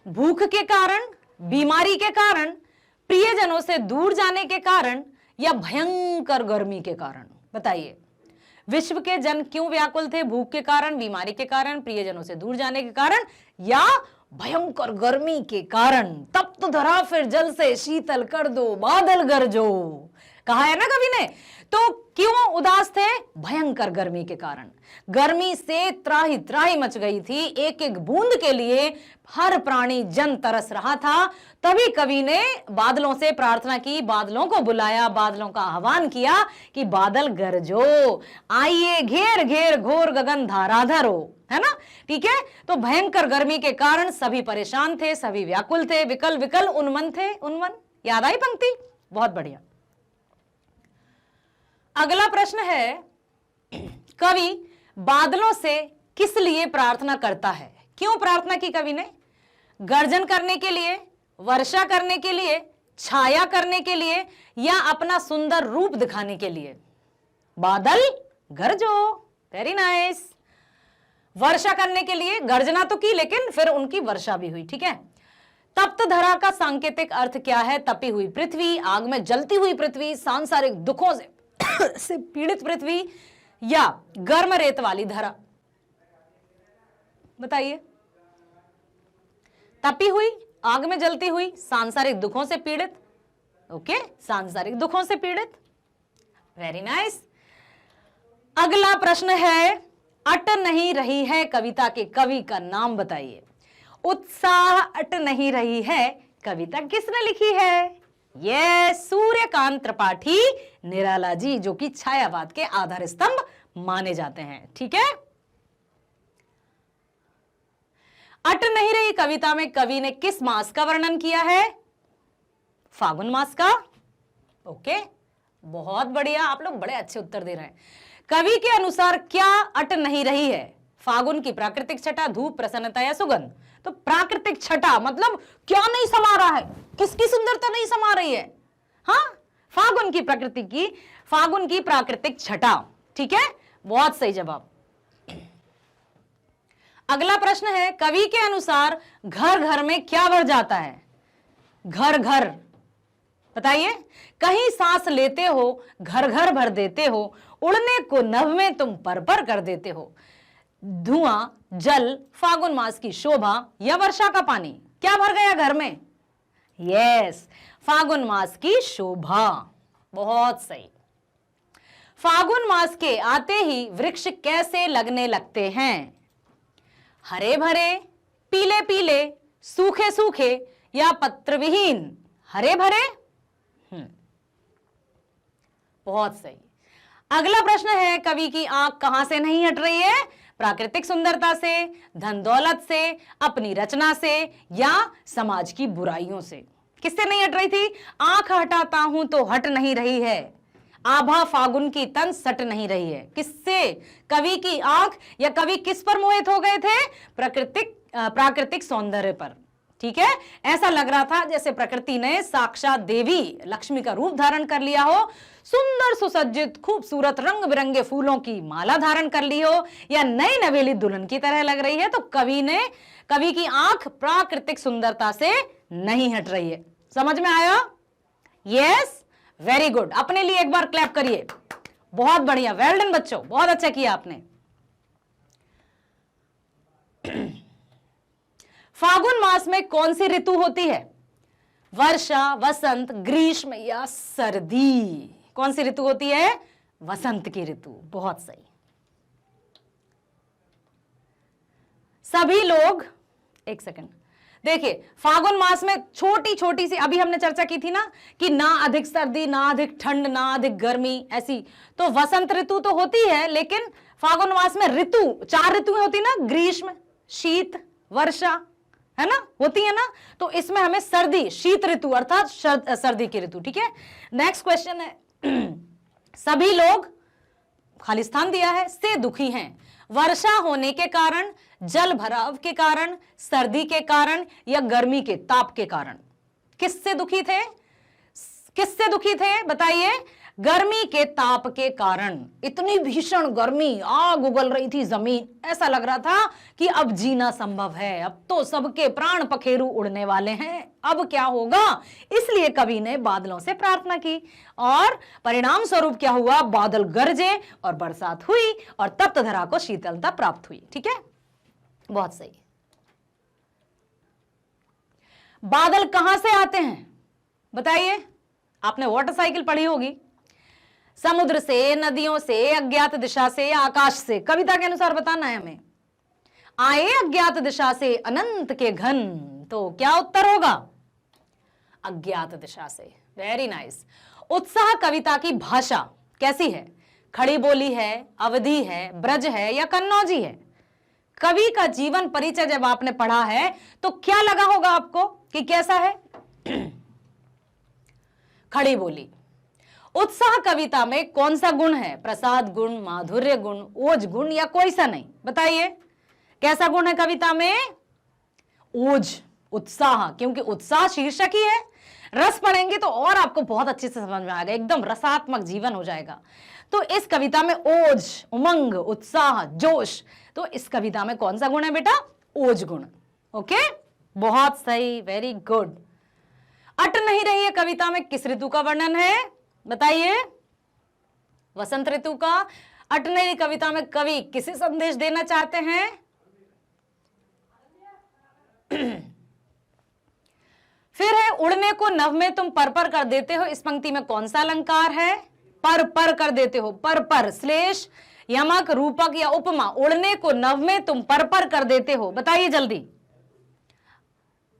भूख के कारण, बीमारी के कारण, प्रियजनों से दूर जाने के कारण, या भयंकर गर्मी के कारण? बताइए, विश्व के जन क्यों व्याकुल थे? भूख के कारण, बीमारी के कारण, प्रियजनों से दूर जाने के कारण, या भयंकर गर्मी के कारण? तप्त धरा फिर जल से शीतल कर दो बादल गरजो, कहा है ना कवि ने। तो क्यों उदास थे? भयंकर गर्मी के कारण। गर्मी से त्राही त्राही मच गई थी, एक एक बूंद के लिए हर प्राणी जन तरस रहा था। तभी कवि ने बादलों से प्रार्थना की, बादलों को बुलाया, बादलों का आह्वान किया कि बादल गरजो, आइए घेर घेर घोर गगन धाराधर हो, है ना। ठीक है, तो भयंकर गर्मी के कारण सभी परेशान थे, सभी व्याकुल थे, विकल विकल उन्मन थे। उन्मन याद आई पंक्ति? बहुत बढ़िया। अगला प्रश्न है, कवि बादलों से किस लिए प्रार्थना करता है? क्यों प्रार्थना की कवि ने? गर्जन करने के लिए, वर्षा करने के लिए, छाया करने के लिए, या अपना सुंदर रूप दिखाने के लिए? बादल गरजो, वेरी नाइस। वर्षा करने के लिए, गर्जना तो की लेकिन फिर उनकी वर्षा भी हुई। ठीक है, तप्त धरा का सांकेतिक अर्थ क्या है? तपी हुई पृथ्वी, आग में जलती हुई पृथ्वी, सांसारिक दुखों से पीड़ित पृथ्वी, या गर्म रेत वाली धरा? बताइए, तपी हुई, आग में जलती हुई, सांसारिक दुखों से पीड़ित। ओके, सांसारिक दुखों से पीड़ित, वेरी नाइस। अगला प्रश्न है, अट नहीं रही है कविता के कवि का नाम बताइए। उत्साह अट नहीं रही है कविता किसने लिखी है? ये सूर्यकांत त्रिपाठी निराला जी, जो कि छायावाद के आधार स्तंभ माने जाते हैं। ठीक है, अट नहीं रही कविता में कवि ने किस मास का वर्णन किया है? फागुन मास का। ओके, बहुत बढ़िया, आप लोग बड़े अच्छे उत्तर दे रहे हैं। कवि के अनुसार क्या अट नहीं रही है? फागुन की प्राकृतिक छटा, धूप, प्रसन्नता या सुगंध? तो प्राकृतिक छटा मतलब क्या नहीं समा रहा है, किसकी सुंदरता नहीं समा रही है? हाँ, फागुन की प्राकृतिक छटा। ठीक है, बहुत सही जवाब। अगला प्रश्न है, कवि के अनुसार घर घर में क्या भर जाता है? घर घर बताइए। कहीं सांस लेते हो घर घर भर देते हो, उड़ने को नभ में तुम पर पर कर देते हो। धुआं, जल, फागुन मास की शोभा या वर्षा का पानी? क्या भर गया घर में? यस, फागुन मास की शोभा। बहुत सही। फागुन मास के आते ही वृक्ष कैसे लगने लगते हैं? हरे भरे, पीले पीले, सूखे सूखे या पत्र विहीन? हरे भरे। बहुत सही। अगला प्रश्न है, कवि की आंख कहां से नहीं हट रही है? प्राकृतिक सुंदरता से, धन दौलत से, अपनी रचना से या समाज की बुराइयों से? किससे नहीं हट रही थी? आंख हटाता हूं तो हट नहीं रही है, आभा फागुन की तन सट नहीं रही है। किससे? कवि की आंख, या कवि किस पर मोहित हो गए थे? प्राकृतिक सौंदर्य पर। ठीक है, ऐसा लग रहा था जैसे प्रकृति ने साक्षात देवी लक्ष्मी का रूप धारण कर लिया हो, सुंदर सुसज्जित खूबसूरत रंग बिरंगे फूलों की माला धारण कर ली हो, या नई नवेली दुल्हन की तरह लग रही है। तो कवि की आंख प्राकृतिक सुंदरता से नहीं हट रही है। समझ में आया? Yes, very good. अपने लिए एक बार क्लैप करिए। बहुत बढ़िया, वेल डन बच्चों, बहुत अच्छा किया आपने। फागुन मास में कौन सी ऋतु होती है? वर्षा, वसंत, ग्रीष्म या सर्दी? कौन सी ऋतु होती है? वसंत की ऋतु। बहुत सही। सभी लोग, एक सेकंड देखिए, फागुन मास में छोटी छोटी सी, अभी हमने चर्चा की थी ना कि ना अधिक सर्दी, ना अधिक ठंड, ना अधिक गर्मी, ऐसी। तो वसंत ऋतु तो होती है, लेकिन फागुन मास में ऋतु, 4 ऋतुएं होती ना, ग्रीष्म, शीत, वर्षा, है ना, होती है ना। तो इसमें हमें सर्दी, शीत ऋतु अर्थात सर्दी की ऋतु। ठीक है, नेक्स्ट क्वेश्चन है, सभी लोग, खाली स्थान दिया है, से दुखी हैं। वर्षा होने के कारण, जल भराव के कारण, सर्दी के कारण या गर्मी के ताप के कारण? किससे दुखी थे? किससे दुखी थे बताइए? गर्मी के ताप के कारण। इतनी भीषण गर्मी, आग उगल रही थी जमीन, ऐसा लग रहा था कि अब जीना संभव है, अब तो सबके प्राण पखेरु उड़ने वाले हैं, अब क्या होगा? इसलिए कवि ने बादलों से प्रार्थना की, और परिणाम स्वरूप क्या हुआ? बादल गरजे और बरसात हुई, और तप्त धरा को शीतलता प्राप्त हुई। ठीक है, बहुत सही। बादल कहां से आते हैं बताइए? आपने वाटर साइकिल पढ़ी होगी। समुद्र से, नदियों से, अज्ञात दिशा से या आकाश से? कविता के अनुसार बताना है हमें। आए अज्ञात दिशा से अनंत के घन, तो क्या उत्तर होगा? अज्ञात दिशा से। Very nice. उत्साह कविता की भाषा कैसी है? खड़ी बोली है, अवधी है, ब्रज है या कन्नौजी है? कवि का जीवन परिचय जब आपने पढ़ा है तो क्या लगा होगा आपको कि कैसा है? खड़ी बोली। उत्साह कविता में कौन सा गुण है? प्रसाद गुण, माधुर्य गुण, ओज गुण या कोई सा नहीं? बताइए, कैसा गुण है कविता में? ओज, उत्साह, क्योंकि उत्साह शीर्षक ही है। रस पढ़ेंगे तो और आपको बहुत अच्छे से समझ में आएगा, एकदम रसात्मक जीवन हो जाएगा। तो इस कविता में ओज, उमंग, उत्साह, जोश, तो इस कविता में कौन सा गुण है बेटा? ओज गुण। ओके, बहुत सही, वेरी गुड। अट नहीं रही है कविता में किस ऋतु का वर्णन है? बताइए, वसंत ऋतु का। अट नहीं रही कविता में कवि किसे संदेश देना चाहते हैं? फिर है, उड़ने को नभ में तुम पर पर कर देते हो, इस पंक्ति में कौन सा अलंकार है? पर पर कर देते हो, पर पर, श्लेष, यमक, रूपक या उपमा? उड़ने को नभ में तुम पर पर कर देते हो, बताइए जल्दी।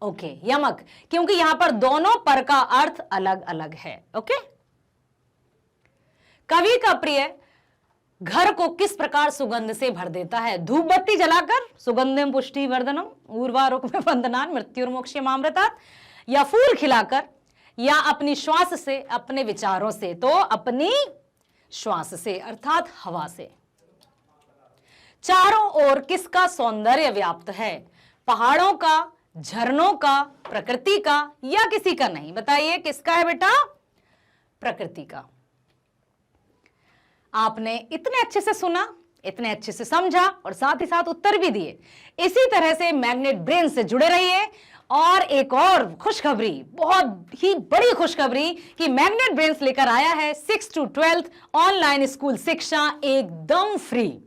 ओके, यमक, क्योंकि यहां पर दोनों पर का अर्थ अलग अलग है। ओके, कवि का प्रिय घर को किस प्रकार सुगंध से भर देता है? धूप बत्ती जलाकर, सुगंधिम पुष्टि वर्धनम उर्वारुकमेव वंदनान मृत्युर्मोक्षयमामृतात्, या फूल खिलाकर, या अपनी श्वास से, अपने विचारों से? तो अपनी श्वास से अर्थात हवा से। चारों ओर किसका सौंदर्य व्याप्त है? पहाड़ों का, झरनों का, प्रकृति का, या किसी का नहीं? बताइए किसका है बेटा? प्रकृति का। आपने इतने अच्छे से सुना, इतने अच्छे से समझा और साथ ही साथ उत्तर भी दिए। इसी तरह से मैग्नेट ब्रेन से जुड़े रहिए। और एक और खुशखबरी, बहुत ही बड़ी खुशखबरी कि मैग्नेट ब्रेन्स लेकर आया है 6 to 12 ऑनलाइन स्कूल शिक्षा एकदम फ्री।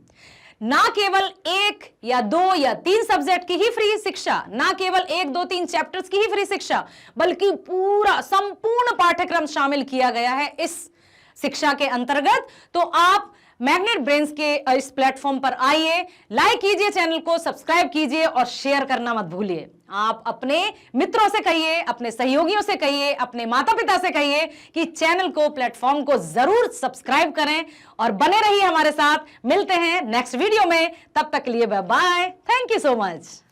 ना केवल 1 या 2 या 3 सब्जेक्ट की ही फ्री शिक्षा, ना केवल 1, 2, 3 चैप्टर्स की ही फ्री शिक्षा, बल्कि पूरा संपूर्ण पाठ्यक्रम शामिल किया गया है इस शिक्षा के अंतर्गत। तो आप मैग्नेट ब्रेन्स के इस प्लेटफॉर्म पर आइए, लाइक कीजिए, चैनल को सब्सक्राइब कीजिए और शेयर करना मत भूलिए। आप अपने मित्रों से कहिए, अपने सहयोगियों से कहिए, अपने माता पिता से कहिए कि चैनल को, प्लेटफॉर्म को जरूर सब्सक्राइब करें और बने रहिए हमारे साथ। मिलते हैं नेक्स्ट वीडियो में, तब तक के लिए bye bye. Thank you so much.